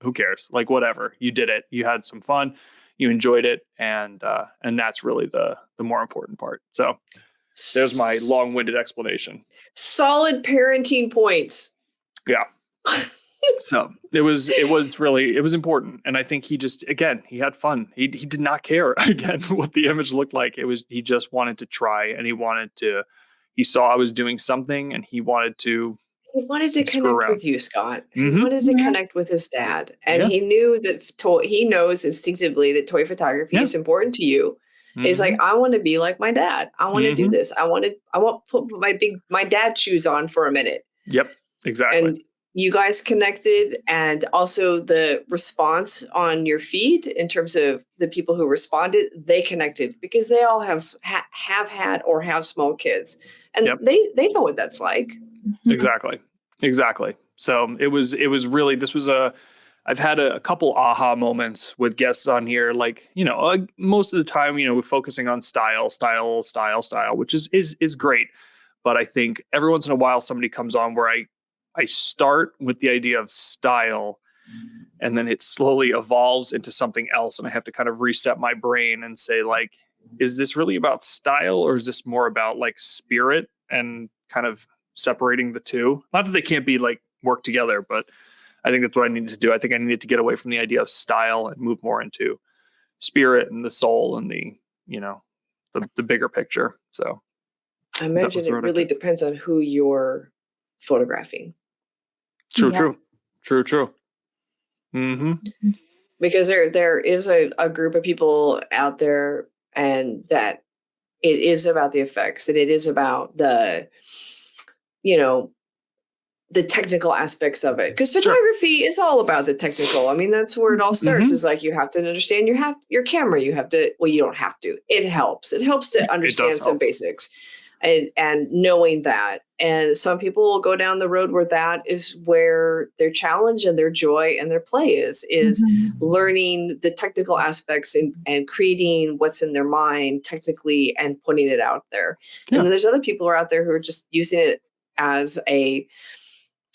who cares? Like, whatever, you did it. You had some fun. You enjoyed it. And that's really the more important part. So there's my long-winded explanation. Solid parenting points. Yeah. So it was important. And I think he just, again, he had fun. He did not care, again, what the image looked like. He just wanted to try, and he saw I was doing something, and he wanted to connect with you, Scott. Mm-hmm. He wanted to connect with his dad. And he knew that he knows instinctively that toy photography is important to you. Mm-hmm. He's like, I want to be like my dad. I want to do this. I want to put my dad shoes on for a minute. Yep, exactly. And you guys connected, and also the response on your feed in terms of the people who responded, they connected because they all have had or have small kids, and they know what that's like. Exactly. So it was really, I've had a couple aha moments with guests on here. Like, most of the time, we're focusing on style, which is great. But I think every once in a while somebody comes on where I start with the idea of style, and then it slowly evolves into something else. And I have to kind of reset my brain and say, like, is this really about style, or is this more about like spirit, and kind of separating the two? Not that they can't be like work together, but I think that's what I needed to do. I think I needed to get away from the idea of style and move more into spirit and the soul and the bigger picture. So I imagine it really depends on who you're photographing. True. Mm-hmm. Because there is a group of people out there, and that it is about the effects, and it is about the technical aspects of it. Because photography is all about the technical. I mean, that's where it all starts. Is like, you have to understand your camera. You have to, well, you don't have to. It helps. It helps to understand some basics, and knowing that. And some people will go down the road where that is where their challenge and their joy and their play is learning the technical aspects and creating what's in their mind technically and putting it out there. Yeah. And then there's other people who are out there who are just using it as a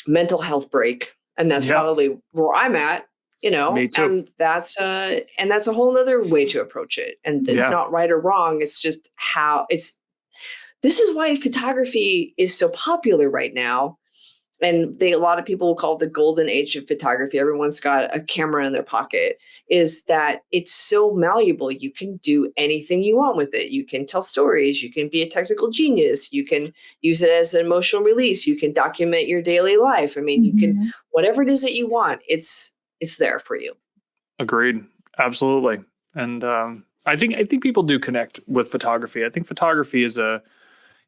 mental health break. And that's probably where I'm at. Me too. And that's a whole other way to approach it. And it's not right or wrong. It's just this is why photography is so popular right now. And a lot of people will call it the golden age of photography. Everyone's got a camera in their pocket, is that it's so malleable. You can do anything you want with it. You can tell stories. You can be a technical genius. You can use it as an emotional release. You can document your daily life. I mean, you can, whatever it is that you want, it's there for you. Agreed. Absolutely. And I think people do connect with photography. I think photography is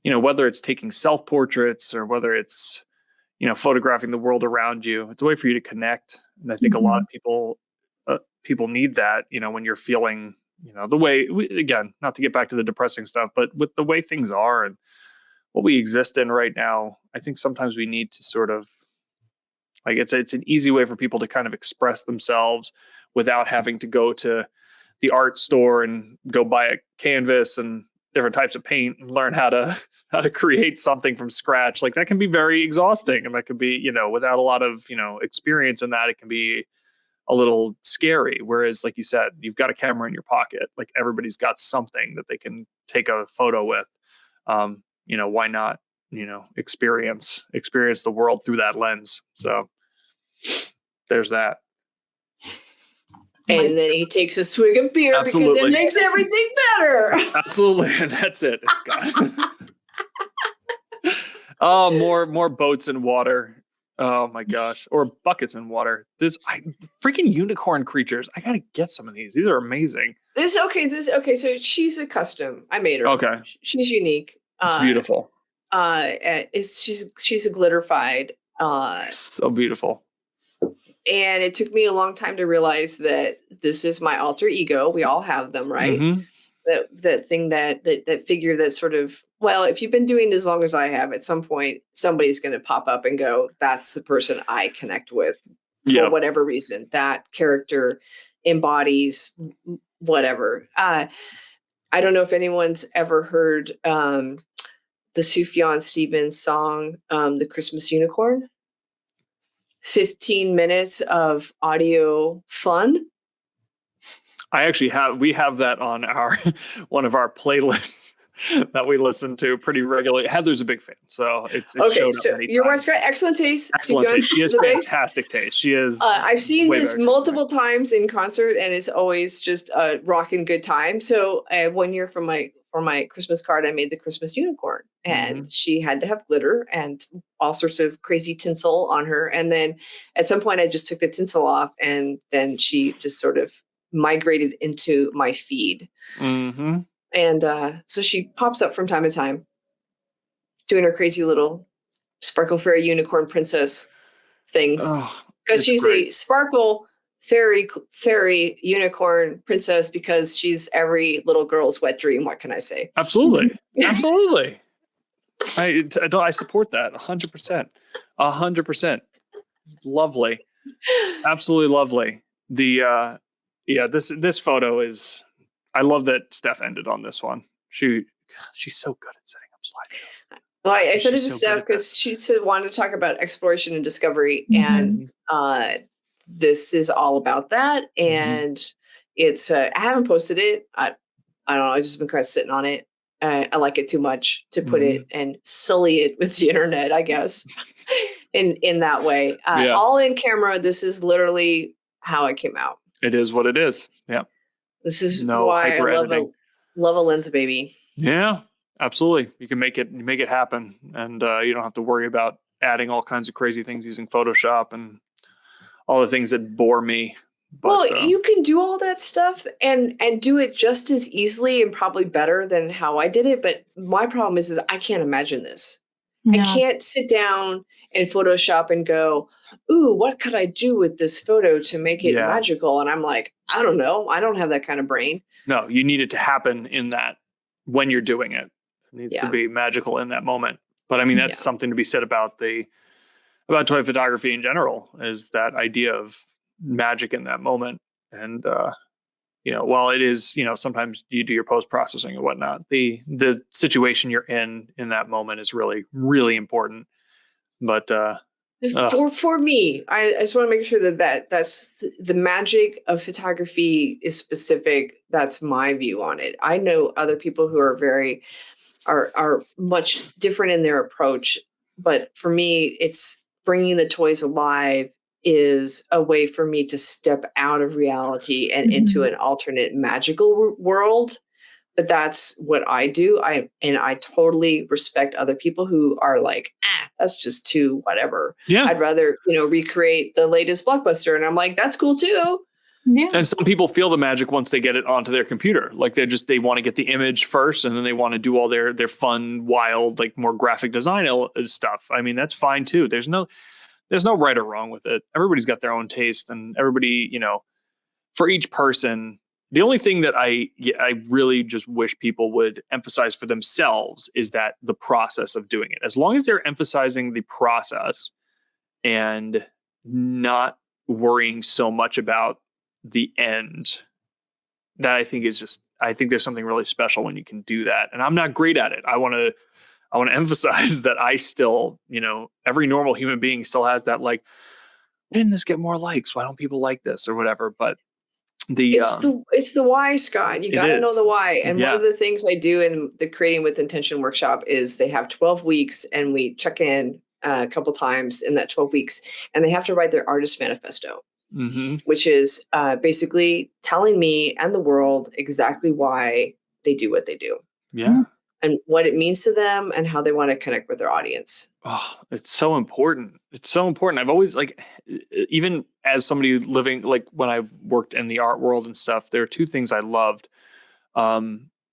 whether it's taking self-portraits or whether it's, photographing the world around you, it's a way for you to connect. And I think a lot of people need that, when you're feeling, the way, again, not to get back to the depressing stuff, but with the way things are and what we exist in right now, I think sometimes we need to sort of, like, it's an easy way for people to kind of express themselves without having to go to the art store and go buy a canvas and different types of paint and learn how to create something from scratch. Like, that can be very exhausting, and that could be, without a lot of, experience in that, it can be a little scary. Whereas, like you said, you've got a camera in your pocket. Like, everybody's got something that they can take a photo with. Why not, experience the world through that lens. So there's that. And then he takes a swig of beer because it makes everything better. Absolutely. And that's it. It's gone. Oh, more boats in water. Oh my gosh. Or buckets in water. Freaking unicorn creatures. I got to get some of these. These are amazing. Okay. So she's a custom. I made her. Okay. She's unique. It's beautiful. She's a glitterified. So beautiful. And it took me a long time to realize that this is my alter ego. We all have them, right? Mm-hmm. That thing, that figure that sort of, well, if you've been doing it as long as I have, at some point, somebody's going to pop up and go, that's the person I connect with for whatever reason. That character embodies whatever. I don't know if anyone's ever heard the Sufjan Stevens song, The Christmas Unicorn. 15 minutes of audio fun. We have that on one of our playlists that we listen to pretty regularly. Heather's a big fan, so it's okay. Showed up many your times. wife's got excellent taste. Excellent taste. She has fantastic taste. She is. I've seen this multiple times in concert, and it's always just a rocking good time. So 1 year for my Christmas card, I made the Christmas unicorn, and she had to have glitter and all sorts of crazy tinsel on her. And then at some point I just took the tinsel off, and then she just sort of migrated into my feed. Mm-hmm. And so she pops up from time to time doing her crazy little sparkle fairy unicorn princess things. Because she's great. A sparkle fairy unicorn princess, because she's every little girl's wet dream. What can I say? Absolutely. Absolutely. I support that 100%. 100%. Lovely. Absolutely lovely. This photo is, I love that Steph ended on this one. She's so good at setting up slideshows. Well, I said it to Steph because she wanted to talk about exploration and discovery, and this is all about that. And it's I haven't posted it. I don't know. I've just been kind of sitting on it. I like it too much to put it and sully it with the internet, I guess, in that way. All in camera. This is literally how it came out. It is what it is. Yeah. This is why I love a lens baby. Yeah, absolutely. You can make it happen, and you don't have to worry about adding all kinds of crazy things using Photoshop and all the things that bore me. But, you can do all that stuff and do it just as easily and probably better than how I did it. But my problem is I can't imagine this. Yeah. I can't sit down and Photoshop and go, ooh, what could I do with this photo to make it magical? And I'm like, I don't know. I don't have that kind of brain. No, you need it to happen in that when you're doing it. It needs to be magical in that moment. But I mean, that's something to be said about toy photography in general, is that idea of magic in that moment. And, while it is, sometimes you do your post-processing and whatnot, the situation you're in that moment is really, really important. But, for me, I just want to make sure that's the magic of photography is specific. That's my view on it. I know other people who are much different in their approach, but for me, it's bringing the toys alive is a way for me to step out of reality and into an alternate magical world. But that's what I do. I totally respect other people who are like, that's just too whatever. Yeah. I'd rather, recreate the latest blockbuster. And I'm like, that's cool too. Yeah. And some people feel the magic once they get it onto their computer. Like they want to get the image first, and then they want to do all their fun, wild, like more graphic design stuff. I mean, that's fine too. There's no right or wrong with it. Everybody's got their own taste, and everybody, for each person. The only thing that I really just wish people would emphasize for themselves is that the process of doing it. As long as they're emphasizing the process and not worrying so much about the end, that I think there's something really special when you can do that. And I'm not great at it. I want to emphasize that I still, every normal human being still has that, like, why didn't this get more likes? Why don't people like this or whatever? But it's the why, Scott. You got to know the why. And one of the things I do in the Creating with Intention workshop is they have 12 weeks, and we check in a couple times in that 12 weeks, and they have to write their artist manifesto, which is basically telling me and the world exactly why they do what they do. Yeah. And what it means to them and how they want to connect with their audience. Oh, it's so important. It's so important. I've always, like, even as somebody living, like when I worked in the art world and stuff, there are two things I loved.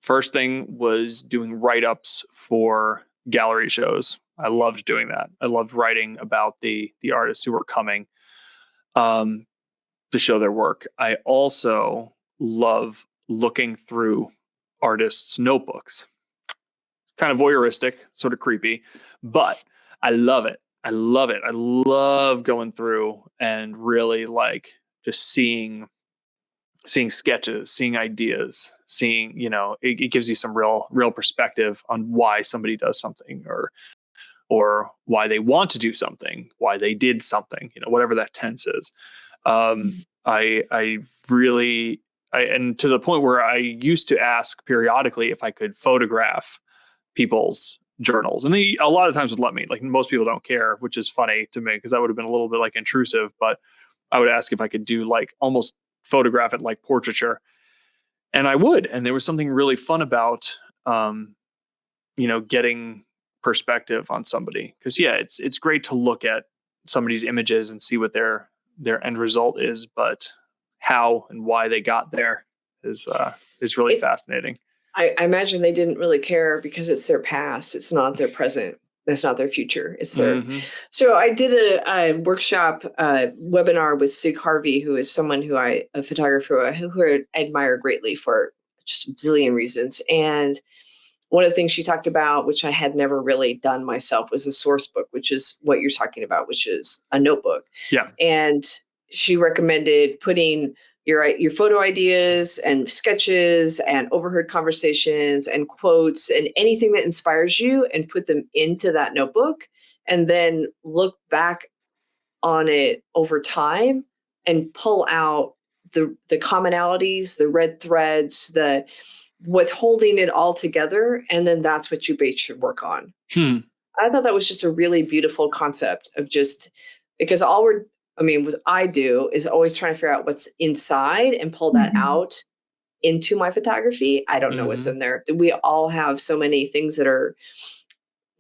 First thing was doing write-ups for gallery shows. I loved doing that. I loved writing about the artists who were coming to show their work. I also love looking through artists' notebooks. Kind of voyeuristic, sort of creepy, but I love it. I love going through and really, like, just seeing sketches, seeing ideas, seeing, it gives you some real perspective on why somebody does something, or why they want to do something, why they did something, whatever that tense is. I really, and to the point where I used to ask periodically if I could photograph people's journals, and they a lot of times would let me. Like, most people don't care, which is funny to me, because that would have been a little bit like intrusive, but I would ask if I could do, like, almost photograph it like portraiture, and I would. And there was something really fun about getting perspective on somebody, because it's great to look at somebody's images and see what their end result is, but how and why they got there is really fascinating. I imagine they didn't really care because it's their past. It's not their present. That's not their future. It's their. So I did a workshop webinar with Sig Harvey, who is someone a photographer who I admire greatly for just a zillion reasons. And one of the things she talked about, which I had never really done myself, was a source book, which is what you're talking about, which is a notebook. Yeah. And she recommended putting your photo ideas and sketches and overheard conversations and quotes and anything that inspires you, and put them into that notebook, and then look back on it over time and pull out the commonalities, the red threads, what's holding it all together. And then that's what you base your work on. I thought that was just a really beautiful concept of just, because what I do is always trying to figure out what's inside and pull that out into my photography. I don't know what's in there. We all have so many things that are,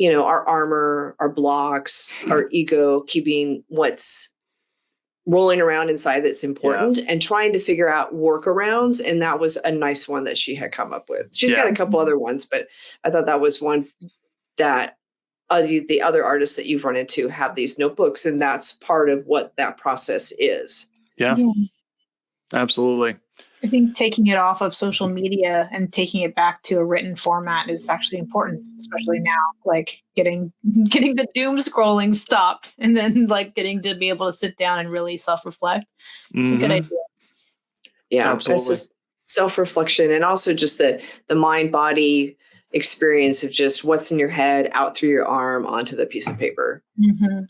our armor, our blocks, our ego, keeping what's rolling around inside that's important, and trying to figure out workarounds. And that was a nice one that she had come up with. She's got a couple other ones, but I thought that was one that the other artists that you've run into have these notebooks, and that's part of what that process is. Yeah. Absolutely. I think taking it off of social media and taking it back to a written format is actually important, especially now. Like getting the doom scrolling stopped, and then like getting to be able to sit down and really self-reflect. It's a good idea. Yeah, Absolutely. it's just self-reflection, and also just the mind-body experience of just what's in your head out through your arm onto the piece of paper. Mm-hmm.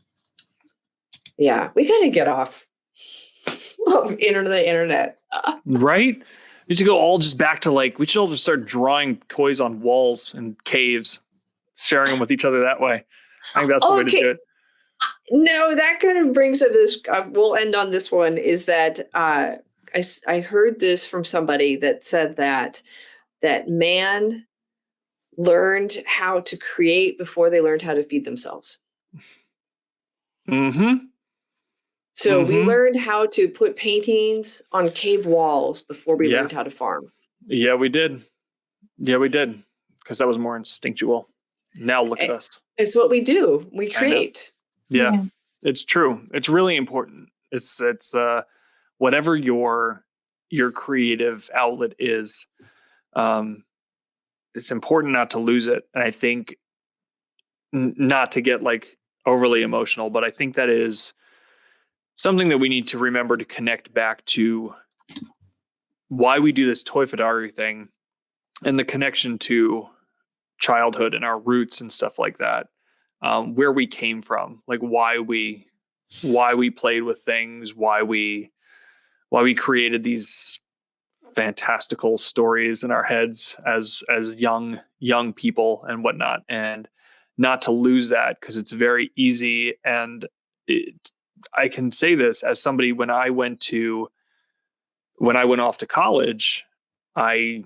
Yeah, we gotta get off of the internet. Right? We should go all just back to like, we should all just start drawing toys on walls and caves, sharing them with each other that way. I think that's the way to do it. No, that kind of brings up this. We'll end on this one. Is that I heard this from somebody that said that man learned how to create before they learned how to feed themselves. Mm-hmm. So we learned how to put paintings on cave walls before we learned how to farm. Yeah, we did. Because that was more instinctual. Now look at us. It's what we do. We create. Yeah, it's true. It's really important. It's whatever your creative outlet is, it's important not to lose it. And I think not to get like overly emotional, but I think that is something that we need to remember to connect back to why we do this toy photography thing and the connection to childhood and our roots and stuff like that. Where we came from, like why we played with things, why we created these fantastical stories in our heads as young people and whatnot, and not to lose that, because it's very easy. And I can say this as somebody, when I went off to college, I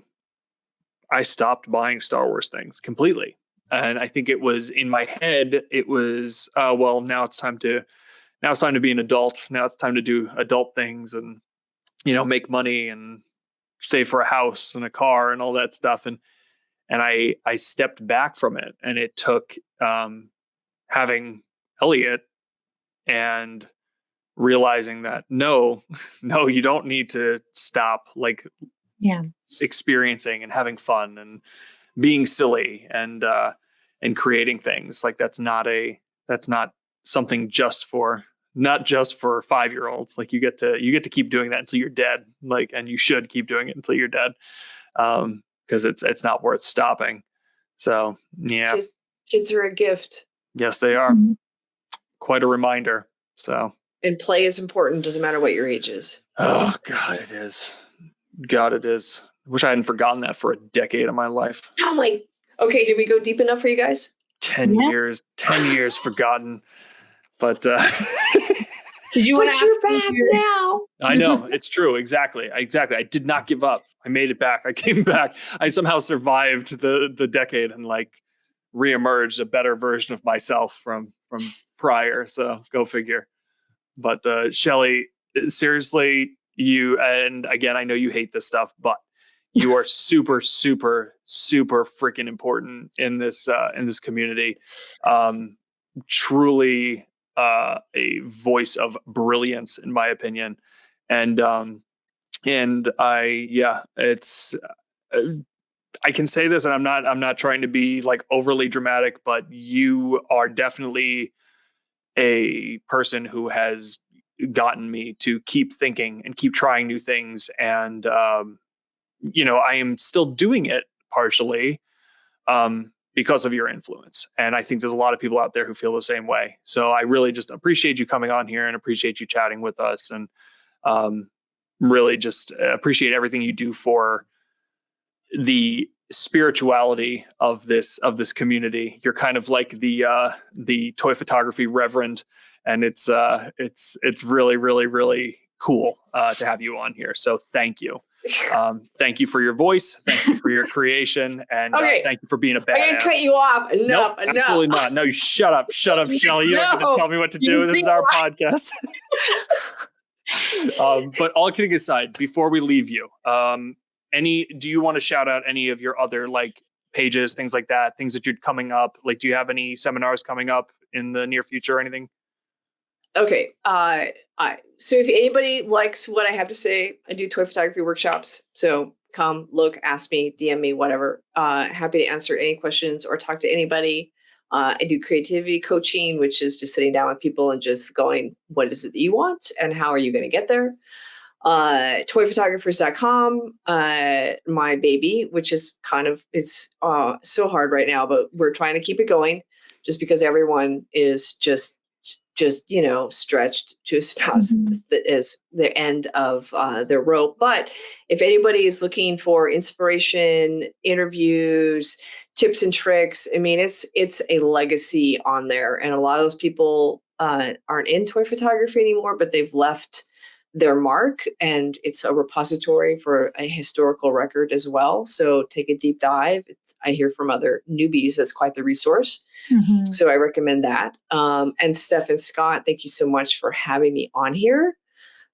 stopped buying Star Wars things completely. And I think it was in my head, it was, well, now it's time to be an adult. Now it's time to do adult things and, make money and save for a house and a car and all that stuff. And I stepped back from it, and it took having Elliot and realizing that no, you don't need to stop experiencing and having fun and being silly and creating things. Like that's not something not just for 5-year-olds. Like you get to keep doing that until you're dead. Like, and you should keep doing it until you're dead. Because it's not worth stopping. So yeah. Kids are a gift. Yes, they are. Quite a reminder. So. And play is important. Doesn't matter what your age is. Oh God, it is. Wish I hadn't forgotten that for a decade of my life. Oh my. Okay, did we go deep enough for you guys? 10 years forgotten. But did you want to? You're back now. I know, it's true. Exactly. I did not give up. I made it back. I came back. I somehow survived the decade and like reemerged a better version of myself from prior. So go figure. But Shelly, seriously, you, and again, I know you hate this stuff, but you are super, super, super freaking important in this community. Truly a voice of brilliance, in my opinion. And it's, I can say this, and I'm not trying to be like overly dramatic, but you are definitely a person who has gotten me to keep thinking and keep trying new things. And, I am still doing it partially because of your influence. And I think there's a lot of people out there who feel the same way. So I really just appreciate you coming on here and appreciate you chatting with us, and really just appreciate everything you do for the spirituality of this community. You're kind of like the toy photography reverend, and it's really, really, really cool to have you on here. So thank you. Thank you for your voice. Thank you for your creation, and thank you for being a badass. I'm gonna cut you off. Enough. Absolutely not. No, you shut up, Shelly. You don't get to tell me what to do. This is our podcast. But all kidding aside, before we leave you, do you want to shout out any of your other like pages, things like that, things that you're coming up? Like, do you have any seminars coming up in the near future or anything? Okay. So if anybody likes what I have to say, I do toy photography workshops. So come, look, ask me, DM me, whatever. Happy to answer any questions or talk to anybody. I do creativity coaching, which is just sitting down with people and just going, what is it that you want and how are you going to get there? Toyphotographers.com, my baby, which is kind of, it's so hard right now, but we're trying to keep it going just because everyone is just stretched to as the end of their rope. But if anybody is looking for inspiration, interviews, tips and tricks, I mean, it's a legacy on there. And a lot of those people aren't in toy photography anymore, but they've left their mark, and it's a repository for a historical record as well. So take a deep dive. I hear from other newbies that's quite the resource. So I recommend that. And Steph and Scott, thank you so much for having me on here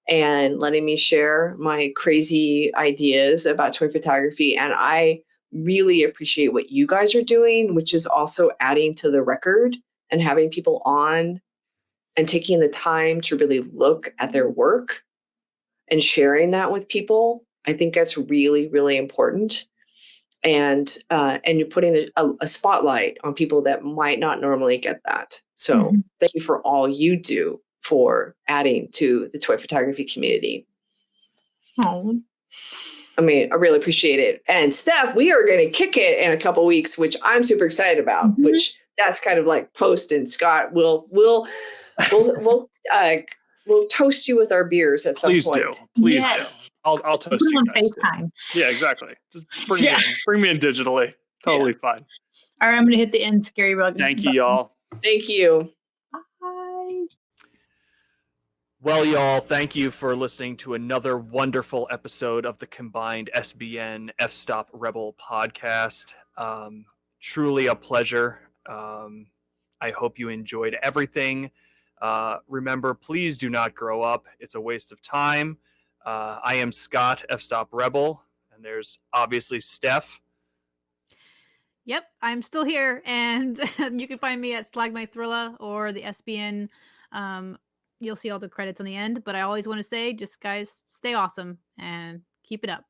and letting me share my crazy ideas about toy photography. And I really appreciate what you guys are doing, which is also adding to the record and having people on and taking the time to really look at their work and sharing that with people. I think that's really, really important. And you're putting a spotlight on people that might not normally get that. So thank you for all you do for adding to the toy photography community. Oh, I mean, I really appreciate it. And Steph, we are going to kick it in a couple weeks, which I'm super excited about, which that's kind of like post, and Scott we'll toast you with our beers at some point. Please do. I'll toast you guys. FaceTime. Yeah, exactly. Just bring me in digitally. Totally fine. All right, I'm going to hit the end scary rug. Thank you, y'all. Thank you. Bye. Well, y'all, thank you for listening to another wonderful episode of the combined SBN F-Stop Rebel podcast. Truly a pleasure. I hope you enjoyed everything. Remember, please do not grow up. It's a waste of time. I am Scott, F-Stop Rebel, and there's obviously Steph. Yep, I'm still here, and you can find me at Slag My Thrilla or the SBN. You'll see all the credits on the end, but I always want to say, just guys, stay awesome and keep it up.